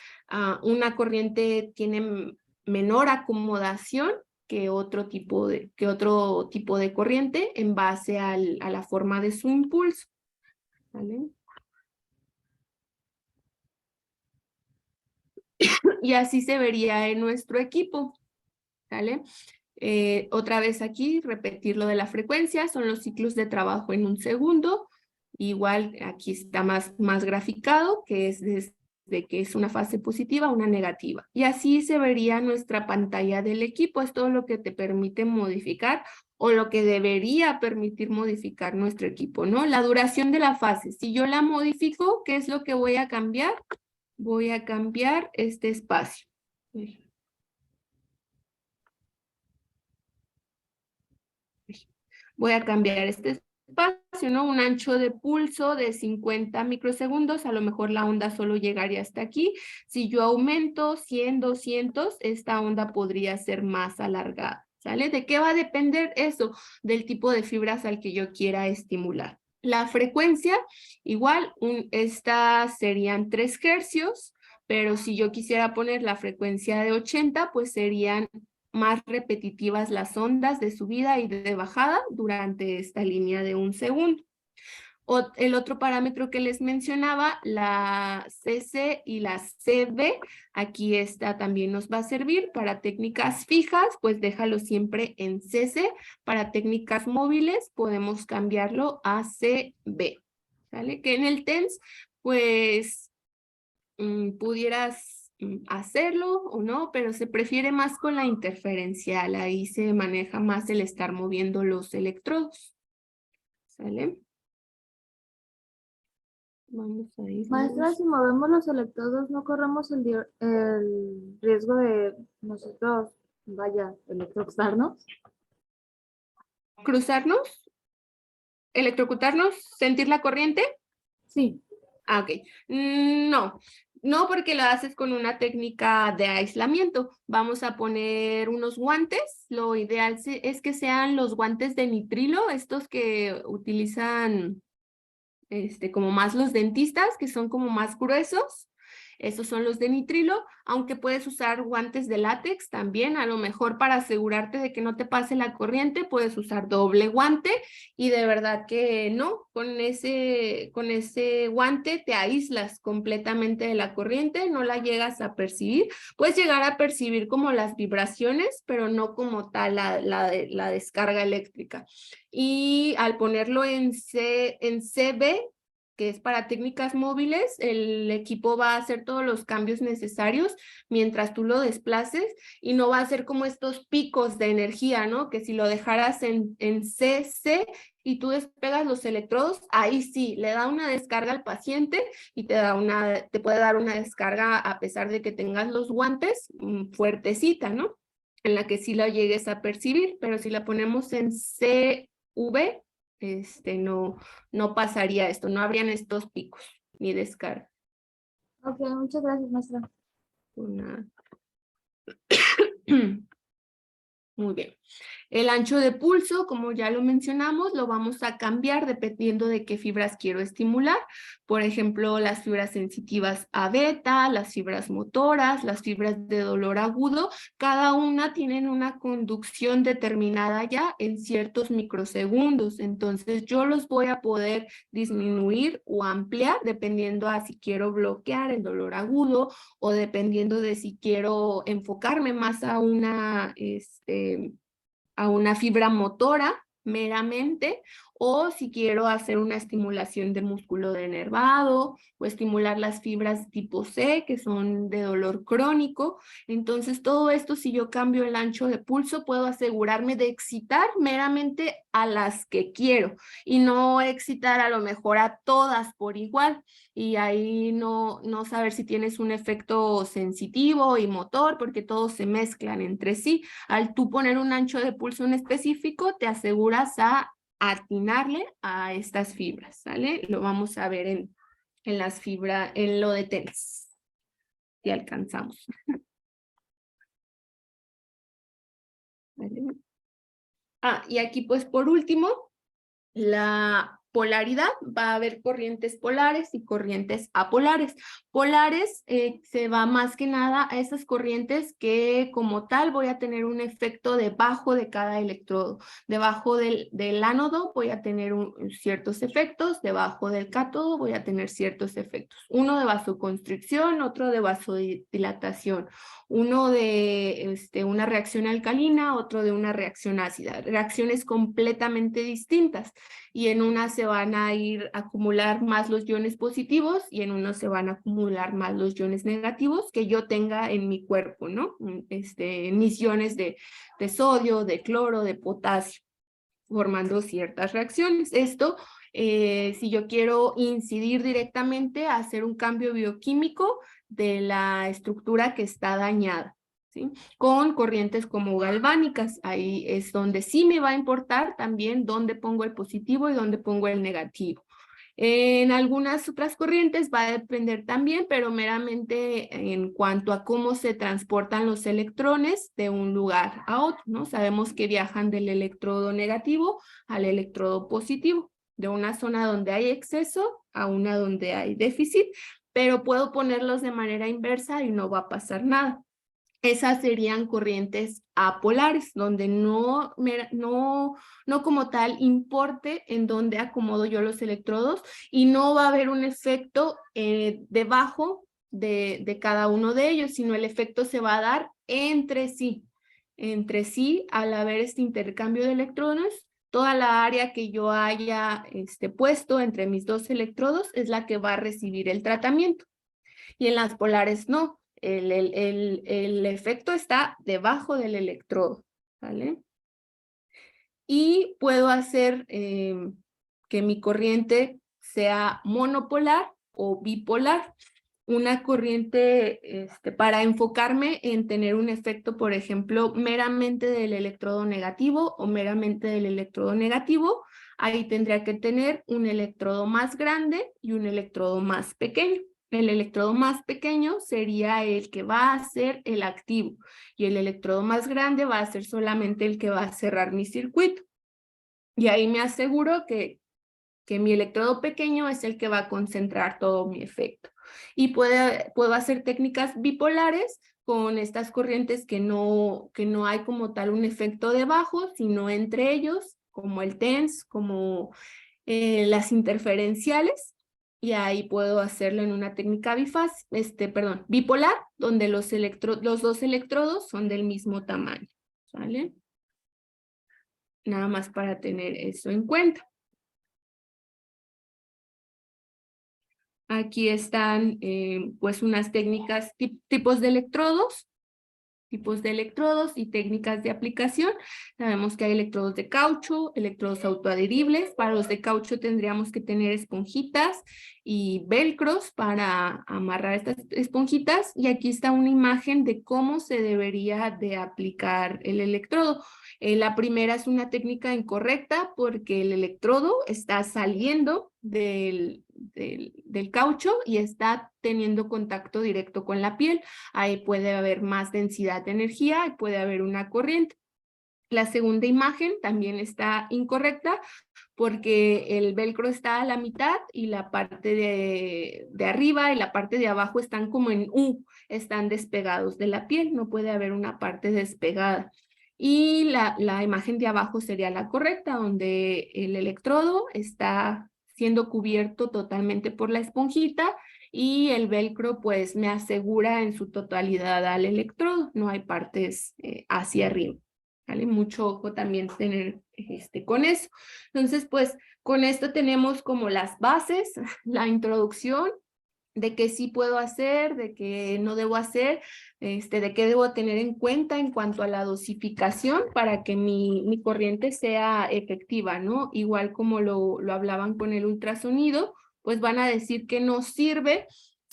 Una corriente tiene menor acomodación que otro tipo de corriente en base a la forma de su impulso. ¿Vale? Y así se vería en nuestro equipo. ¿Vale? Otra vez aquí, repetir lo de la frecuencia, son los ciclos de trabajo en 1 segundo. Igual aquí está más graficado, que es desde que es una fase positiva a una negativa. Y así se vería nuestra pantalla del equipo. Es todo lo que te permite modificar o lo que debería permitir modificar nuestro equipo, ¿no? La duración de la fase. Si yo la modifico, ¿qué es lo que voy a cambiar? voy a cambiar este espacio. Voy a cambiar este espacio, ¿no? Un ancho de pulso de 50 microsegundos, a lo mejor la onda solo llegaría hasta aquí. Si yo aumento 100, 200, esta onda podría ser más alargada, ¿sale? ¿De qué va a depender eso? Del tipo de fibras al que yo quiera estimular. La frecuencia, igual, estas serían 3 hercios, pero si yo quisiera poner la frecuencia de 80, pues serían más repetitivas las ondas de subida y de bajada durante esta línea de 1 segundo. El otro parámetro que les mencionaba, la CC y la CB, aquí esta también nos va a servir para técnicas fijas, pues déjalo siempre en CC. Para técnicas móviles podemos cambiarlo a CB, ¿sale? Que en el TENS, pues pudieras hacerlo o no, pero se prefiere más con la interferencial, ahí se maneja más el estar moviendo los electrodos, ¿sale? Vamos a ir. Maestra, si movemos los electrodos, ¿no corremos el riesgo de nosotros, vaya, electrocutarnos? ¿Cruzarnos? ¿Electrocutarnos? ¿Sentir la corriente? Sí. Ah, ok. No porque lo haces con una técnica de aislamiento. Vamos a poner unos guantes. Lo ideal es que sean los guantes de nitrilo, estos que utilizan como más los dentistas, que son como más gruesos. Esos son los de nitrilo, aunque puedes usar guantes de látex también, a lo mejor para asegurarte de que no te pase la corriente, puedes usar doble guante y de verdad que no, con ese guante te aíslas completamente de la corriente, no la llegas a percibir, puedes llegar a percibir como las vibraciones, pero no como tal la descarga eléctrica. Y al ponerlo en CB, que es para técnicas móviles, el equipo va a hacer todos los cambios necesarios mientras tú lo desplaces y no va a ser como estos picos de energía, ¿no? Que si lo dejaras en CC y tú despegas los electrodos, ahí sí, le da una descarga al paciente y te puede dar una descarga a pesar de que tengas los guantes fuertecita, ¿no? En la que sí la llegues a percibir, pero si la ponemos en CV, no pasaría esto, no habrían estos picos ni descarga. Ok, muchas gracias, maestra. Muy bien. El ancho de pulso, como ya lo mencionamos, lo vamos a cambiar dependiendo de qué fibras quiero estimular. Por ejemplo, las fibras sensitivas a beta, las fibras motoras, las fibras de dolor agudo, cada una tienen una conducción determinada ya en ciertos microsegundos. Entonces, yo los voy a poder disminuir o ampliar dependiendo a si quiero bloquear el dolor agudo o dependiendo de si quiero enfocarme más a una fibra motora meramente, o si quiero hacer una estimulación de músculo denervado o estimular las fibras tipo C, que son de dolor crónico. Entonces, todo esto, si yo cambio el ancho de pulso, puedo asegurarme de excitar meramente a las que quiero y no excitar a lo mejor a todas por igual. Y ahí no saber si tienes un efecto sensitivo y motor, porque todos se mezclan entre sí. Al tú poner un ancho de pulso en específico, te aseguras a atinarle a estas fibras, ¿sale? Lo vamos a ver en las fibras, en lo de TENS, si alcanzamos. ¿Vale? Y aquí pues por último, la polaridad, va a haber corrientes polares y corrientes apolares. Polares se va más que nada a esas corrientes que como tal voy a tener un efecto debajo de cada electrodo. Debajo del ánodo voy a tener ciertos efectos, debajo del cátodo voy a tener ciertos efectos. Uno de vasoconstricción, otro de vasodilatación, uno de una reacción alcalina, otro de una reacción ácida. Reacciones completamente distintas. Y en una se van a ir a acumular más los iones positivos y en uno se van a acumular más los iones negativos que yo tenga en mi cuerpo, ¿no? Mis iones de sodio, de cloro, de potasio, formando ciertas reacciones. Esto, si yo quiero incidir directamente a hacer un cambio bioquímico, de la estructura que está dañada, ¿sí? Con corrientes como galvánicas, ahí es donde sí me va a importar también dónde pongo el positivo y dónde pongo el negativo. En algunas otras corrientes va a depender también, pero meramente en cuanto a cómo se transportan los electrones de un lugar a otro, ¿no? Sabemos que viajan del electrodo negativo al electrodo positivo, de una zona donde hay exceso a una donde hay déficit, pero puedo ponerlos de manera inversa y no va a pasar nada. Esas serían corrientes apolares, donde no como tal importe en dónde acomodo yo los electrodos y no va a haber un efecto debajo de cada uno de ellos, sino el efecto se va a dar entre sí. Entre sí, al haber este intercambio de electrones, toda la área que yo haya puesto entre mis dos electrodos es la que va a recibir el tratamiento. Y en las polares no. El efecto está debajo del electrodo, ¿vale? Y puedo hacer que mi corriente sea monopolar o bipolar. Una corriente para enfocarme en tener un efecto, por ejemplo, meramente del electrodo negativo o meramente del electrodo negativo, ahí tendría que tener un electrodo más grande y un electrodo más pequeño. El electrodo más pequeño sería el que va a ser el activo y el electrodo más grande va a ser solamente el que va a cerrar mi circuito. Y ahí me aseguro que mi electrodo pequeño es el que va a concentrar todo mi efecto. Y puedo hacer técnicas bipolares con estas corrientes que no hay como tal un efecto debajo, sino entre ellos, como el TENS, como las interferenciales. Y ahí puedo hacerlo en una técnica bipolar, donde los dos electrodos son del mismo tamaño, ¿vale? Nada más para tener eso en cuenta. Aquí están pues unas técnicas, tipos de electrodos y técnicas de aplicación. Sabemos que hay electrodos de caucho, electrodos autoadheribles. Para los de caucho tendríamos que tener esponjitas y velcros para amarrar estas esponjitas. Y aquí está una imagen de cómo se debería de aplicar el electrodo. La primera es una técnica incorrecta porque el electrodo está saliendo del caucho y está teniendo contacto directo con la piel. Ahí puede haber más densidad de energía y puede haber una corriente. La segunda imagen también está incorrecta porque el velcro está a la mitad y la parte de arriba y la parte de abajo están como en U, están despegados de la piel, no puede haber una parte despegada. Y la imagen de abajo sería la correcta, donde el electrodo está siendo cubierto totalmente por la esponjita y el velcro pues me asegura en su totalidad al electrodo, no hay partes hacia arriba, ¿vale? Mucho ojo también tener con eso. Entonces pues con esto tenemos como las bases, la introducción de qué sí puedo hacer, de qué no debo hacer, de qué debo tener en cuenta en cuanto a la dosificación para que mi corriente sea efectiva, ¿no? Igual como lo hablaban con el ultrasonido, pues van a decir que no sirve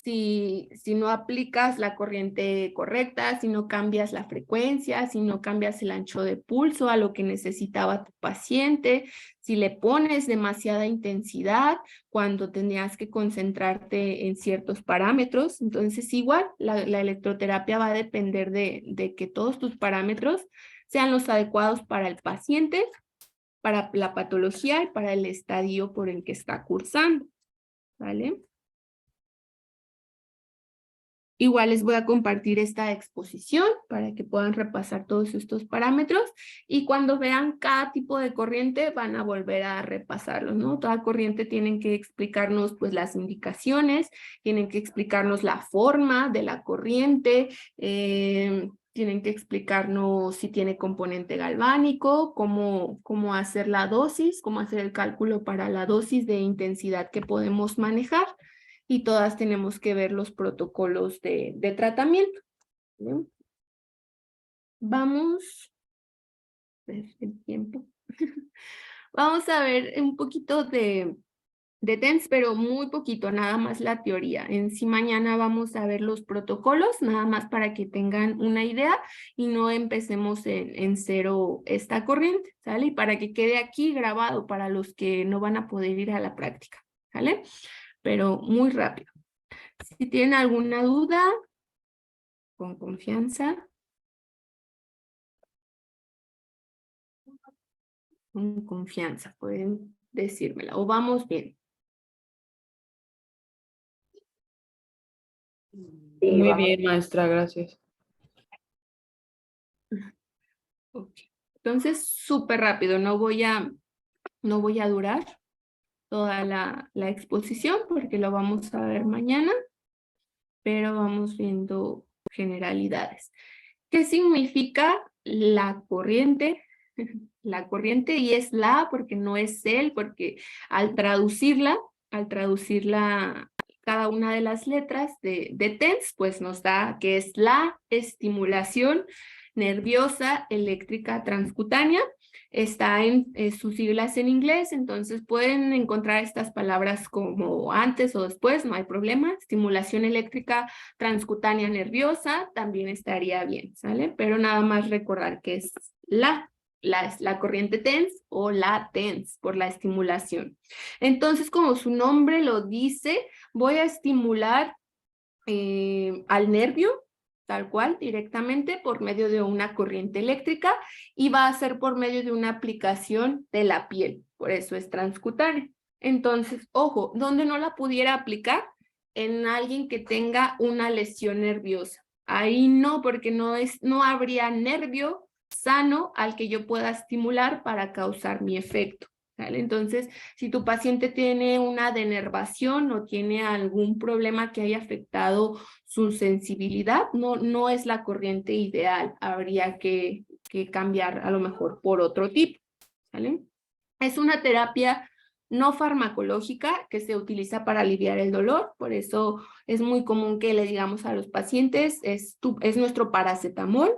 si no aplicas la corriente correcta, si no cambias la frecuencia, si no cambias el ancho de pulso a lo que necesitaba tu paciente, si le pones demasiada intensidad cuando tenías que concentrarte en ciertos parámetros. Entonces igual la electroterapia va a depender de que todos tus parámetros sean los adecuados para el paciente, para la patología y para el estadio por el que está cursando, ¿vale? Igual les voy a compartir esta exposición para que puedan repasar todos estos parámetros y cuando vean cada tipo de corriente van a volver a repasarlos, ¿no? Toda corriente tienen que explicarnos pues las indicaciones, tienen que explicarnos la forma de la corriente, tienen que explicarnos si tiene componente galvánico, cómo hacer la dosis, cómo hacer el cálculo para la dosis de intensidad que podemos manejar. Y todas tenemos que ver los protocolos de tratamiento. ¿Sí? Vamos a ver el tiempo. Vamos a ver un poquito de de TENS, pero muy poquito, nada más la teoría. En sí mañana vamos a ver los protocolos, nada más para que tengan una idea y no empecemos en cero esta corriente, ¿sale? Y para que quede aquí grabado para los que no van a poder ir a la práctica, ¿sale? Pero muy rápido. Si tienen alguna duda, con confianza. Con confianza, pueden decírmela. O vamos bien. Sí, Muy vamos. bien, maestra, gracias. Ok. Entonces, súper rápido, no voy a durar toda la exposición porque lo vamos a ver mañana, pero vamos viendo generalidades. ¿Qué significa la corriente? La corriente, y es la porque no es el, porque al traducirla cada una de las letras de TENS, pues nos da que es la estimulación nerviosa eléctrica transcutánea. Está en sus siglas en inglés, entonces pueden encontrar estas palabras como antes o después, no hay problema. Estimulación eléctrica transcutánea nerviosa también estaría bien, ¿sale? Pero nada más recordar que es la corriente TENS o la TENS por la estimulación. Entonces, como su nombre lo dice, voy a estimular al nervio, tal cual, directamente por medio de una corriente eléctrica y va a ser por medio de una aplicación de la piel, por eso es transcutánea. Entonces, ojo, ¿dónde no la pudiera aplicar? En alguien que tenga una lesión nerviosa. Ahí no, porque no habría nervio sano al que yo pueda estimular para causar mi efecto, ¿vale? Entonces, si tu paciente tiene una denervación o tiene algún problema que haya afectado su sensibilidad, no es la corriente ideal. Habría que cambiar a lo mejor por otro tipo, ¿vale? Es una terapia no farmacológica que se utiliza para aliviar el dolor, por eso es muy común que le digamos a los pacientes, es nuestro paracetamol,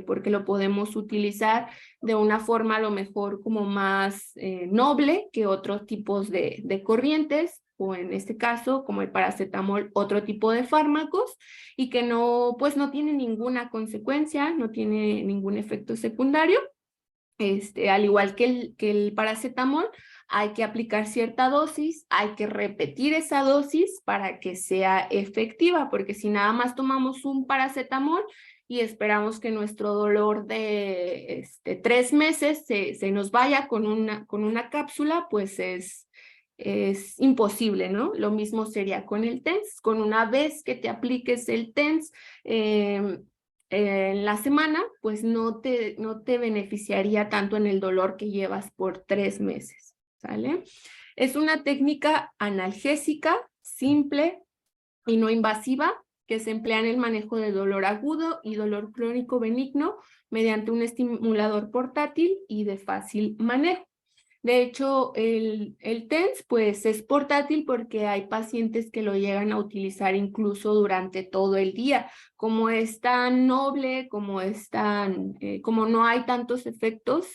porque lo podemos utilizar de una forma a lo mejor como más noble que otros tipos de corrientes, o en este caso, como el paracetamol, otro tipo de fármacos, y que no tiene ninguna consecuencia, no tiene ningún efecto secundario. Al igual que el paracetamol, hay que aplicar cierta dosis, hay que repetir esa dosis para que sea efectiva, porque si nada más tomamos un paracetamol y esperamos que nuestro dolor de 3 meses se nos vaya con una cápsula, pues es imposible, ¿no? Lo mismo sería con el TENS. Con una vez que te apliques el TENS, en la semana, pues no te beneficiaría tanto en el dolor que llevas por 3 meses, ¿sale? Es una técnica analgésica, simple y no invasiva, que se emplea en el manejo de dolor agudo y dolor crónico benigno mediante un estimulador portátil y de fácil manejo. De hecho, el TENS pues es portátil porque hay pacientes que lo llegan a utilizar incluso durante todo el día. Como es tan noble, como no hay tantos efectos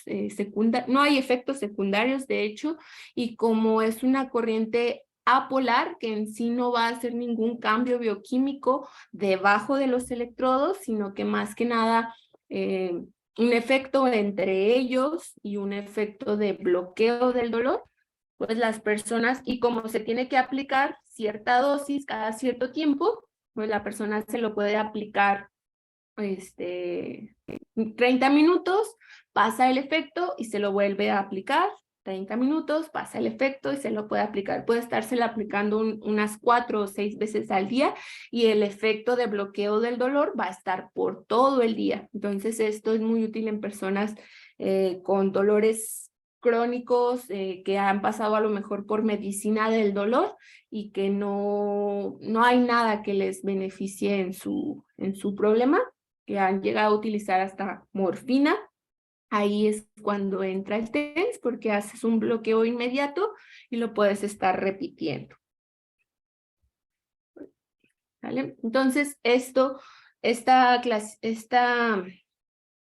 no hay efectos secundarios, de hecho, y como es una corriente apolar, que en sí no va a hacer ningún cambio bioquímico debajo de los electrodos, sino que más que nada un efecto entre ellos y un efecto de bloqueo del dolor, pues las personas, y como se tiene que aplicar cierta dosis cada cierto tiempo, pues la persona se lo puede aplicar 30 minutos, pasa el efecto y se lo vuelve a aplicar. 30 minutos, pasa el efecto y se lo puede aplicar. Puede estárselo aplicando unas 4 o 6 veces al día y el efecto de bloqueo del dolor va a estar por todo el día. Entonces esto es muy útil en personas con dolores crónicos que han pasado a lo mejor por medicina del dolor y que no hay nada que les beneficie en su problema, que han llegado a utilizar hasta morfina. Ahí es cuando entra el TENS, porque haces un bloqueo inmediato y lo puedes estar repitiendo. ¿Vale? Entonces, esta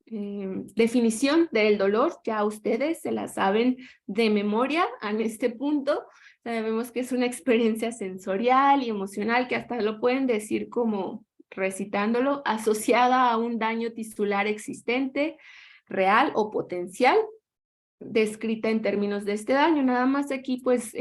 definición del dolor, ya ustedes se la saben de memoria en este punto. Sabemos que es una experiencia sensorial y emocional que hasta lo pueden decir como recitándolo, asociada a un daño tisular existente, real o potencial, descrita en términos de este daño. Nada más aquí, pues,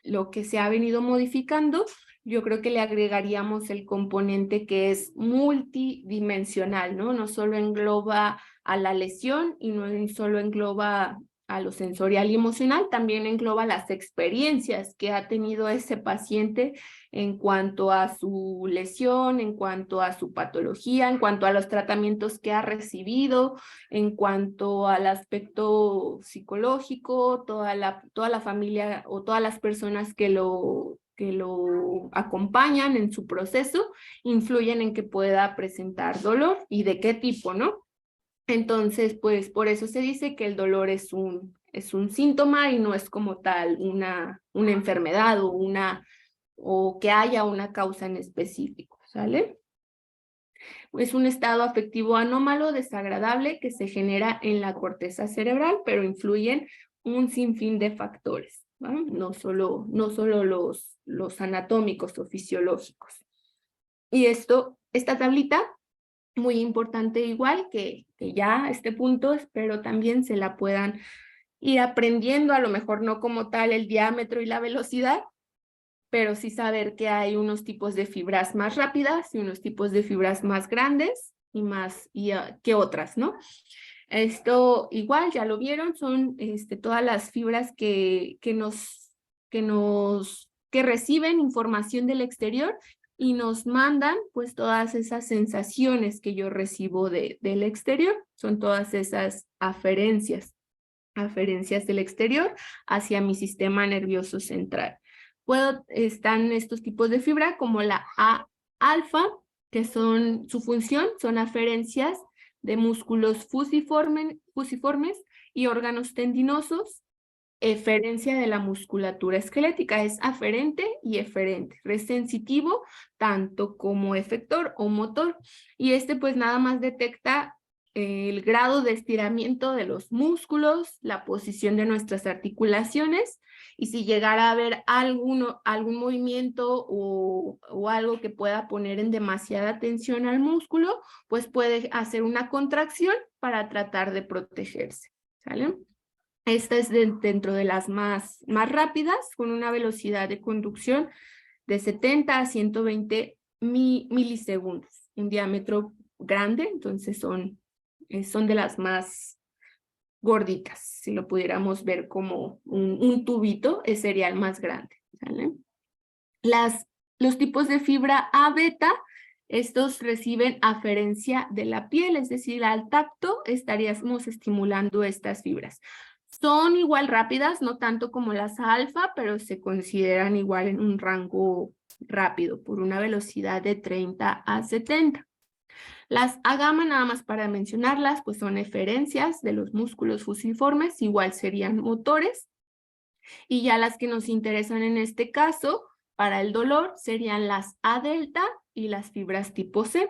lo que se ha venido modificando, yo creo que le agregaríamos el componente que es multidimensional, ¿no? No solo engloba a la lesión y no solo engloba a lo sensorial y emocional, también engloba las experiencias que ha tenido ese paciente en cuanto a su lesión, en cuanto a su patología, en cuanto a los tratamientos que ha recibido, en cuanto al aspecto psicológico, toda la familia o todas las personas que lo acompañan en su proceso, influyen en que pueda presentar dolor y de qué tipo, ¿no? Entonces, pues por eso se dice que el dolor es un síntoma y no es como tal una enfermedad o que haya una causa en específico, ¿sale? Es un estado afectivo anómalo, desagradable, que se genera en la corteza cerebral, pero influyen un sinfín de factores, ¿no? No solo los anatómicos o fisiológicos. Y esta tablita, muy importante igual, que ya a este punto espero también se la puedan ir aprendiendo, a lo mejor no como tal el diámetro y la velocidad, pero sí saber que hay unos tipos de fibras más rápidas y unos tipos de fibras más grandes que otras, ¿no? Esto igual, ya lo vieron, son todas las fibras que reciben información del exterior y nos mandan pues todas esas sensaciones que yo recibo del exterior, son todas esas aferencias del exterior hacia mi sistema nervioso central. Están estos tipos de fibra como la A-alfa, que su función son aferencias de músculos fusiformes y órganos tendinosos. Eferencia de la musculatura esquelética, es aferente y eferente, es sensitivo tanto como efector o motor, y pues nada más detecta el grado de estiramiento de los músculos, la posición de nuestras articulaciones, y si llegara a haber algún movimiento o algo que pueda poner en demasiada tensión al músculo, pues puede hacer una contracción para tratar de protegerse, ¿sale? Esta es dentro de las más rápidas, con una velocidad de conducción de 70 a 120 milisegundos, un diámetro grande, entonces son de las más gorditas. Si lo pudiéramos ver como un tubito, sería el más grande, ¿sale? Los tipos de fibra A beta, estos reciben aferencia de la piel, es decir, al tacto estaríamos estimulando estas fibras. Son igual rápidas, no tanto como las alfa, pero se consideran igual en un rango rápido, por una velocidad de 30 a 70. Las A gamma, nada más para mencionarlas, pues son eferencias de los músculos fusiformes, igual serían motores. Y ya las que nos interesan en este caso, para el dolor, serían las A delta y las fibras tipo C.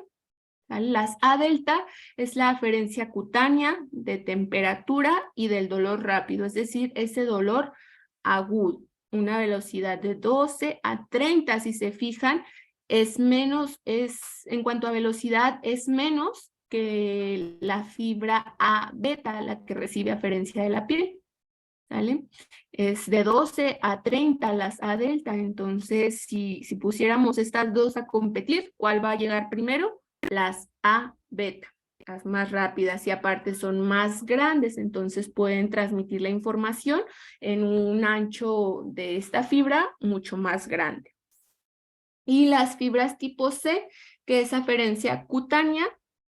Las A delta es la aferencia cutánea de temperatura y del dolor rápido, es decir, ese dolor agudo, una velocidad de 12 a 30, si se fijan, en cuanto a velocidad, es menos que la fibra A beta, la que recibe aferencia de la piel, ¿sale? Es de 12 a 30 las A delta, entonces si pusiéramos estas dos a competir, ¿cuál va a llegar primero? Las A beta, las más rápidas, y aparte son más grandes, entonces pueden transmitir la información en un ancho de esta fibra mucho más grande. Y las fibras tipo C, que es aferencia cutánea,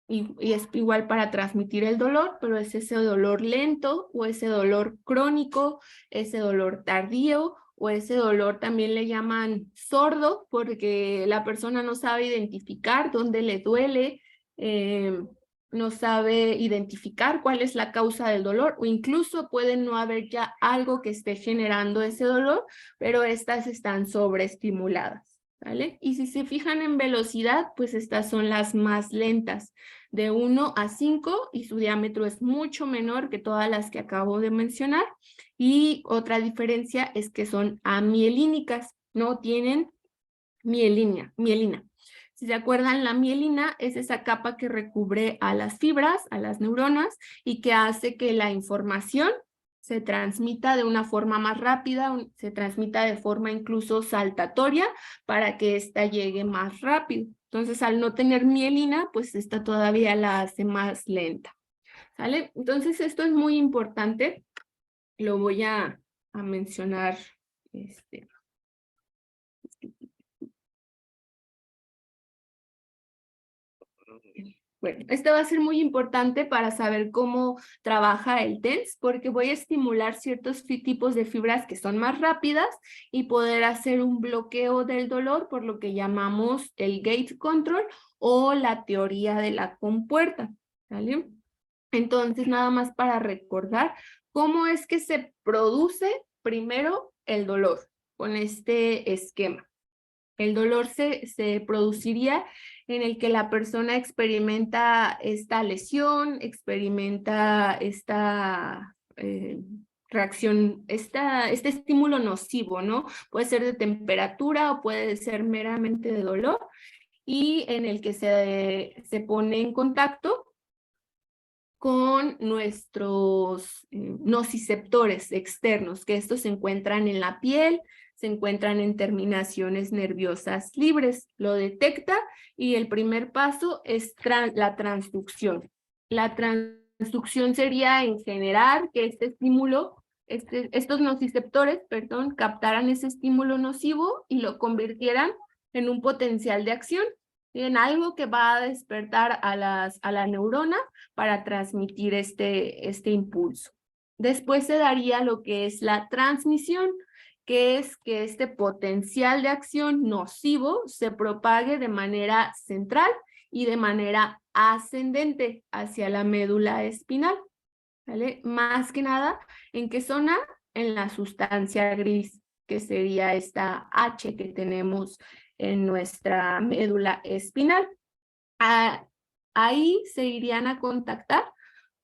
y es igual para transmitir el dolor, pero es ese dolor lento o ese dolor crónico, ese dolor tardío, o ese dolor también le llaman sordo, porque la persona no sabe identificar dónde le duele, no sabe identificar cuál es la causa del dolor, o incluso puede no haber ya algo que esté generando ese dolor, pero estas están sobreestimuladas, ¿vale? Y si se fijan en velocidad, pues estas son las más lentas, de 1 a 5, y su diámetro es mucho menor que todas las que acabo de mencionar. Y otra diferencia es que son amielínicas, no tienen mielina. Si se acuerdan, la mielina es esa capa que recubre a las fibras, a las neuronas, y que hace que la información se transmita de una forma más rápida, se transmita de forma incluso saltatoria para que ésta llegue más rápido. Entonces, al no tener mielina, pues esta todavía la hace más lenta, ¿sale? Entonces, esto es muy importante. Lo voy a mencionar. Bueno, esto va a ser muy importante para saber cómo trabaja el TENS, porque voy a estimular ciertos tipos de fibras que son más rápidas y poder hacer un bloqueo del dolor por lo que llamamos el gate control o la teoría de la compuerta, ¿vale? Entonces, nada más para recordar cómo es que se produce primero el dolor con este esquema. El dolor se produciría en el que la persona experimenta esta lesión, experimenta esta reacción, este estímulo nocivo, ¿no? Puede ser de temperatura o puede ser meramente de dolor, y en el que se pone en contacto con nuestros nociceptores externos, que estos se encuentran en la piel, se encuentran en terminaciones nerviosas libres. Lo detecta y el primer paso es la transducción. La transducción sería en generar que este estímulo, estos nociceptores, captaran ese estímulo nocivo y lo convirtieran en un potencial de acción, en algo que va a despertar a la neurona para transmitir este impulso. Después se daría lo que es la transmisión, que es que este potencial de acción nocivo se propague de manera central y de manera ascendente hacia la médula espinal, ¿vale? Más que nada, ¿en qué zona? En la sustancia gris, que sería esta H que tenemos en nuestra médula espinal. Ahí se irían a contactar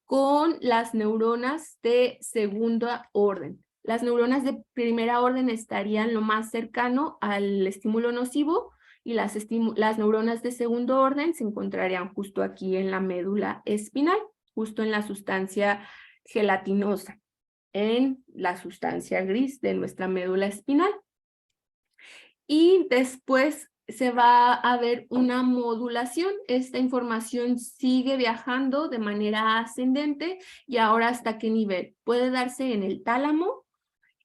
con las neuronas de segunda orden. Las neuronas de primera orden estarían lo más cercano al estímulo nocivo y las neuronas de segundo orden se encontrarían justo aquí en la médula espinal, justo en la sustancia gelatinosa, en la sustancia gris de nuestra médula espinal. Y después se va a ver una modulación. Esta información sigue viajando de manera ascendente. ¿Y ahora hasta qué nivel? Puede darse en el tálamo,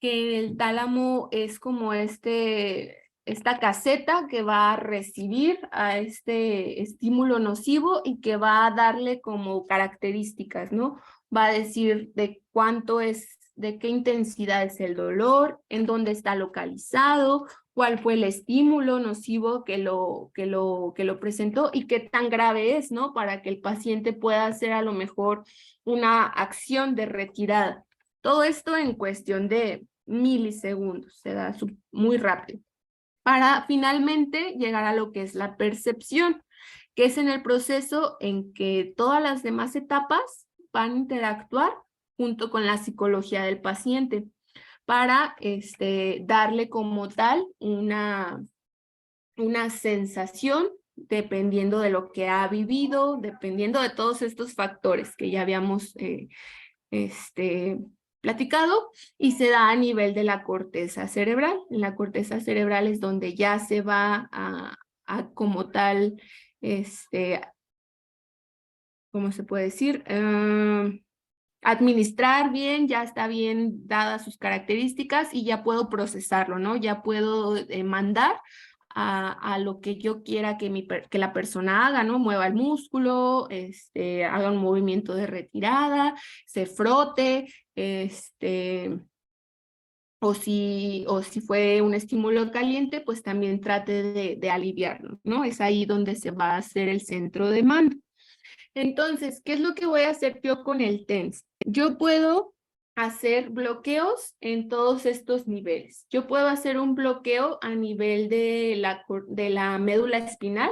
que el tálamo es como esta caseta que va a recibir a este estímulo nocivo y que va a darle como características, ¿no? Va a decir de cuánto es, de qué intensidad es el dolor, en dónde está localizado, cuál fue el estímulo nocivo que lo presentó y qué tan grave es, ¿no? Para que el paciente pueda hacer a lo mejor una acción de retirada. Todo esto en cuestión de milisegundos, se da muy rápido. Para finalmente llegar a lo que es la percepción, que es en el proceso en que todas las demás etapas van a interactuar junto con la psicología del paciente para darle como tal una sensación dependiendo de lo que ha vivido, dependiendo de todos estos factores que ya habíamos platicado, y se da a nivel de la corteza cerebral. En la corteza cerebral es donde ya se va a como tal, ¿cómo se puede decir? Administrar bien, ya está bien dadas sus características y ya puedo procesarlo, ¿no? Ya puedo mandar a lo que yo quiera que la persona haga, ¿no? Mueva el músculo, haga un movimiento de retirada, se frote, o si fue un estímulo caliente, pues también trate de aliviarlo, ¿no? Es ahí donde se va a hacer el centro de mando. Entonces, ¿qué es lo que voy a hacer yo con el TENS? Yo puedo hacer bloqueos en todos estos niveles. Yo puedo hacer un bloqueo a nivel de la médula espinal,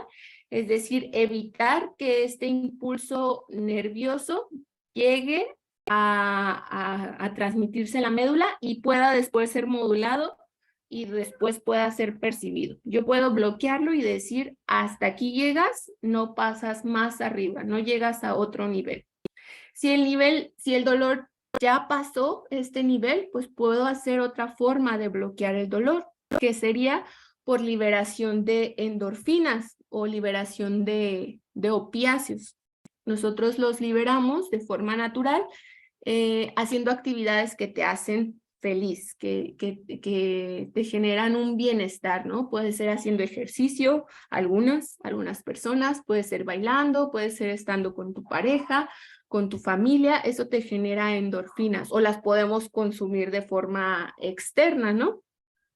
es decir, evitar que este impulso nervioso llegue a transmitirse en la médula y pueda después ser modulado y después pueda ser percibido. Yo puedo bloquearlo y decir, hasta aquí llegas, no pasas más arriba, no llegas a otro nivel. Si el dolor ya pasó este nivel, pues puedo hacer otra forma de bloquear el dolor, que sería por liberación de endorfinas o liberación de opiáceos. Nosotros los liberamos de forma natural haciendo actividades que te hacen feliz, que te generan un bienestar, ¿no? Puede ser haciendo ejercicio, algunas personas, puede ser bailando, puede ser estando con tu pareja, con tu familia, eso te genera endorfinas o las podemos consumir de forma externa, ¿no?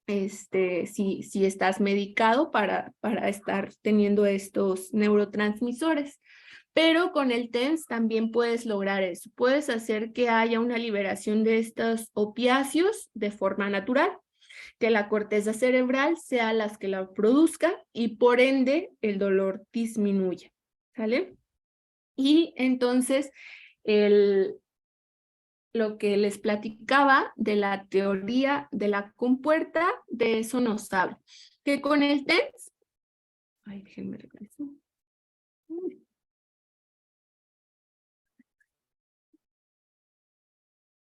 Si estás medicado para estar teniendo estos neurotransmisores. Pero con el TENS también puedes lograr eso. Puedes hacer que haya una liberación de estos opiáceos de forma natural, que la corteza cerebral sea las que la produzca y por ende el dolor disminuye, ¿sale? Y entonces lo que les platicaba de la teoría de la compuerta, de eso nos habla. Que con el TENS, ay, déjenme regresar.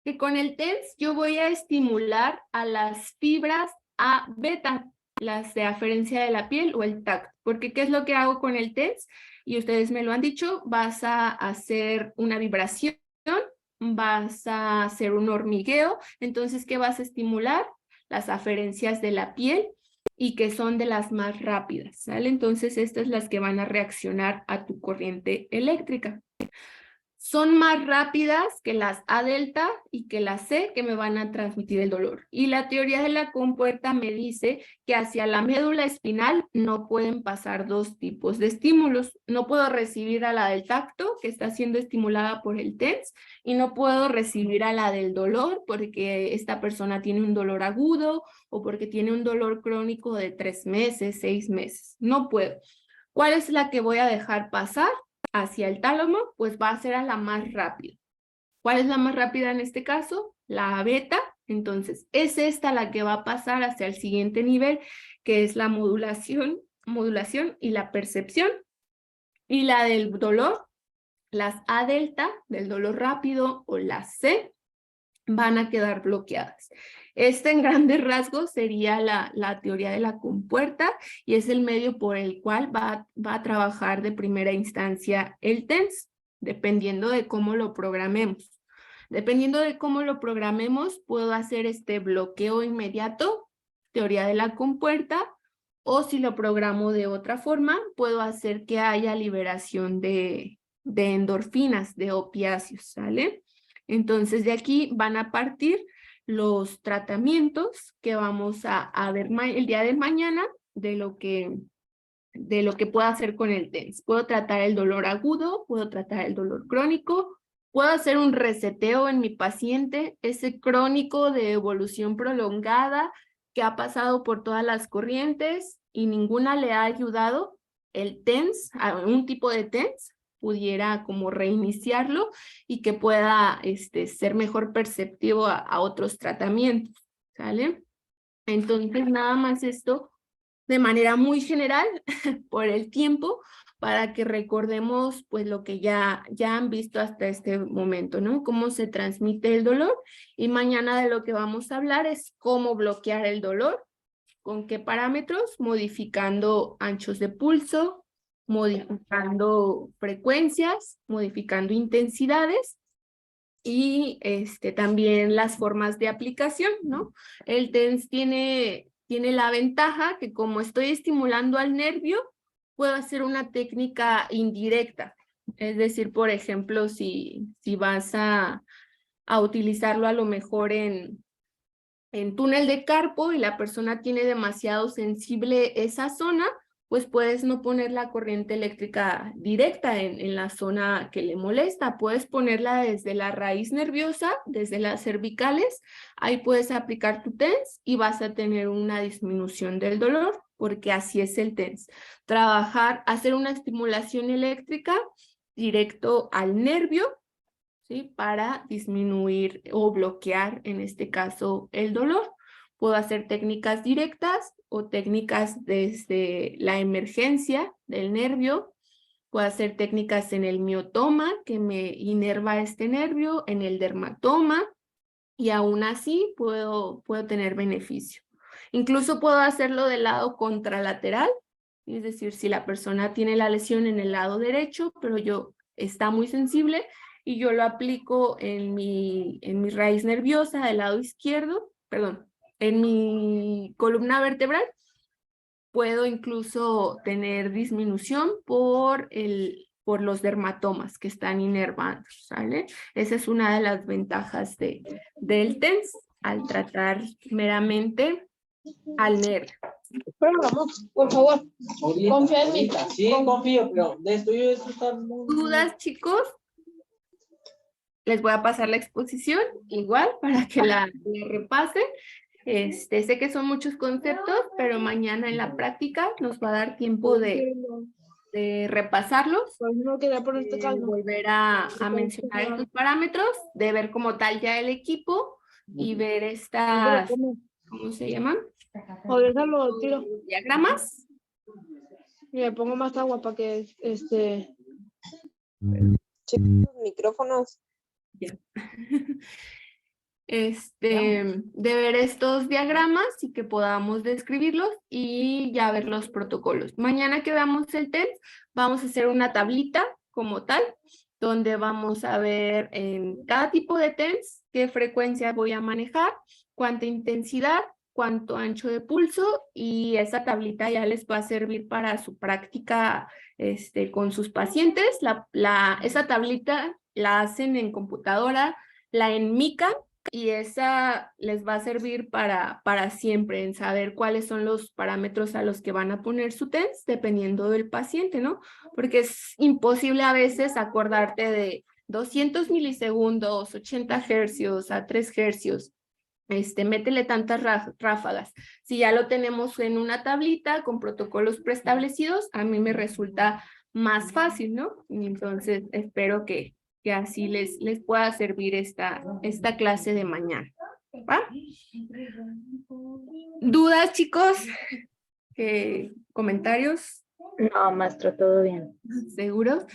Que con el TENS yo voy a estimular a las fibras A beta, las de aferencia de la piel o el tacto. Porque ¿qué es lo que hago con el TENS? Y ustedes me lo han dicho, vas a hacer una vibración, vas a hacer un hormigueo. Entonces, ¿qué vas a estimular? Las aferencias de la piel y que son de las más rápidas, ¿sale? Entonces, estas las que van a reaccionar a tu corriente eléctrica. Son más rápidas que las A delta y que las C que me van a transmitir el dolor. Y la teoría de la compuerta me dice que hacia la médula espinal no pueden pasar dos tipos de estímulos. No puedo recibir a la del tacto, que está siendo estimulada por el TENS, y no puedo recibir a la del dolor porque esta persona tiene un dolor agudo o porque tiene un dolor crónico de 3 meses, 6 meses. No puedo. ¿Cuál es la que voy a dejar pasar? Hacia el tálamo, pues va a ser a la más rápida. ¿Cuál es la más rápida en este caso? La beta. Entonces, es esta la que va a pasar hacia el siguiente nivel, que es la modulación y la percepción. Y la del dolor, las A delta, del dolor rápido, o las C, van a quedar bloqueadas. Esta en grandes rasgos sería la teoría de la compuerta y es el medio por el cual va a trabajar de primera instancia el TENS, dependiendo de cómo lo programemos. Dependiendo de cómo lo programemos, puedo hacer este bloqueo inmediato, teoría de la compuerta, o si lo programo de otra forma, puedo hacer que haya liberación de endorfinas, de opiáceos, ¿sale? Entonces, de aquí van a partir los tratamientos que vamos a ver el día de mañana de lo que puedo hacer con el TENS. Puedo tratar el dolor agudo, puedo tratar el dolor crónico, puedo hacer un reseteo en mi paciente, ese crónico de evolución prolongada que ha pasado por todas las corrientes y ninguna le ha ayudado. El TENS, un tipo de TENS, pudiera como reiniciarlo y que pueda ser mejor perceptivo a otros tratamientos, ¿sale? Entonces, nada más esto de manera muy general por el tiempo para que recordemos pues lo que ya han visto hasta este momento, ¿no? Cómo se transmite el dolor y mañana de lo que vamos a hablar es cómo bloquear el dolor, con qué parámetros, modificando anchos de pulso, modificando frecuencias, modificando intensidades y también las formas de aplicación, ¿no? El TENS tiene la ventaja que como estoy estimulando al nervio, puedo hacer una técnica indirecta. Es decir, por ejemplo, si vas a utilizarlo a lo mejor en túnel de carpo y la persona tiene demasiado sensible esa zona, pues puedes no poner la corriente eléctrica directa en la zona que le molesta. Puedes ponerla desde la raíz nerviosa, desde las cervicales. Ahí puedes aplicar tu TENS y vas a tener una disminución del dolor, porque así es el TENS. Hacer una estimulación eléctrica directo al nervio, ¿sí? Para disminuir o bloquear, en este caso, el dolor. Puedo hacer técnicas directas o técnicas desde la emergencia del nervio. Puedo hacer técnicas en el miotoma, que me inerva este nervio, en el dermatoma, y aún así puedo tener beneficio. Incluso puedo hacerlo del lado contralateral, es decir, si la persona tiene la lesión en el lado derecho, pero está muy sensible, y yo lo aplico en mi raíz nerviosa del lado izquierdo, perdón, en mi columna vertebral, puedo incluso tener disminución por los dermatomas que están inervando, ¿sale? Esa es una de las ventajas del TENS al tratar meramente al nervio. Pero vamos, por favor, confía en mí. Sí, confío, pero de esto está muy... ¿Dudas, chicos? Les voy a pasar la exposición igual para que la repasen. Sé que son muchos conceptos, pero mañana en la práctica nos va a dar tiempo de repasarlos, No quería poner este de caldo. volver a mencionar estos parámetros, de ver como tal ya el equipo y ver estas, ¿cómo se llaman? O déjalo, tiro. Diagramas. Y le pongo más agua para que Micrófonos. De ver estos diagramas y que podamos describirlos y ya ver los protocolos. Mañana que veamos el TENS, vamos a hacer una tablita como tal, donde vamos a ver en cada tipo de TENS qué frecuencia voy a manejar, cuánta intensidad, cuánto ancho de pulso, y esa tablita ya les va a servir para su práctica con sus pacientes. Esa tablita la hacen en computadora, la enmican, y esa les va a servir para siempre, en saber cuáles son los parámetros a los que van a poner su TENS, dependiendo del paciente, ¿no? Porque es imposible a veces acordarte de 200 milisegundos, 80 hercios, a 3 hercios. Métele tantas ráfagas. Si ya lo tenemos en una tablita con protocolos preestablecidos, a mí me resulta más fácil, ¿no? Y entonces espero que así les pueda servir esta clase de mañana. ¿Va? ¿Dudas, chicos? ¿Comentarios? No, maestro, todo bien. ¿Seguros?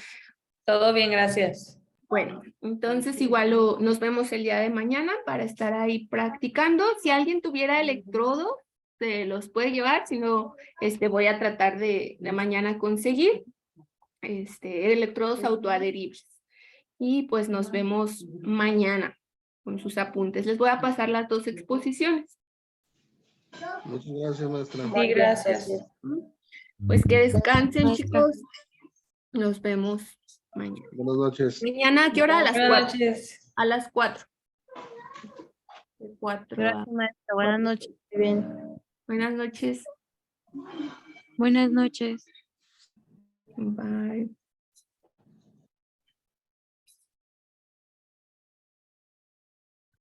Todo bien, gracias. Bueno, entonces igual nos vemos el día de mañana para estar ahí practicando. Si alguien tuviera electrodo, se los puede llevar, si no, voy a tratar de mañana conseguir electrodos autoadheribles. Y pues nos vemos mañana con sus apuntes. Les voy a pasar las 2 exposiciones. Muchas gracias, maestra. Sí, gracias. Pues que descansen, chicos. Nos vemos mañana. Buenas noches. Mañana, ¿a qué hora? A las 4. Buenas noches. A las 4. De 4 a... Gracias, maestra. Buenas noches. Muy bien. Buenas noches. Buenas noches. Bye.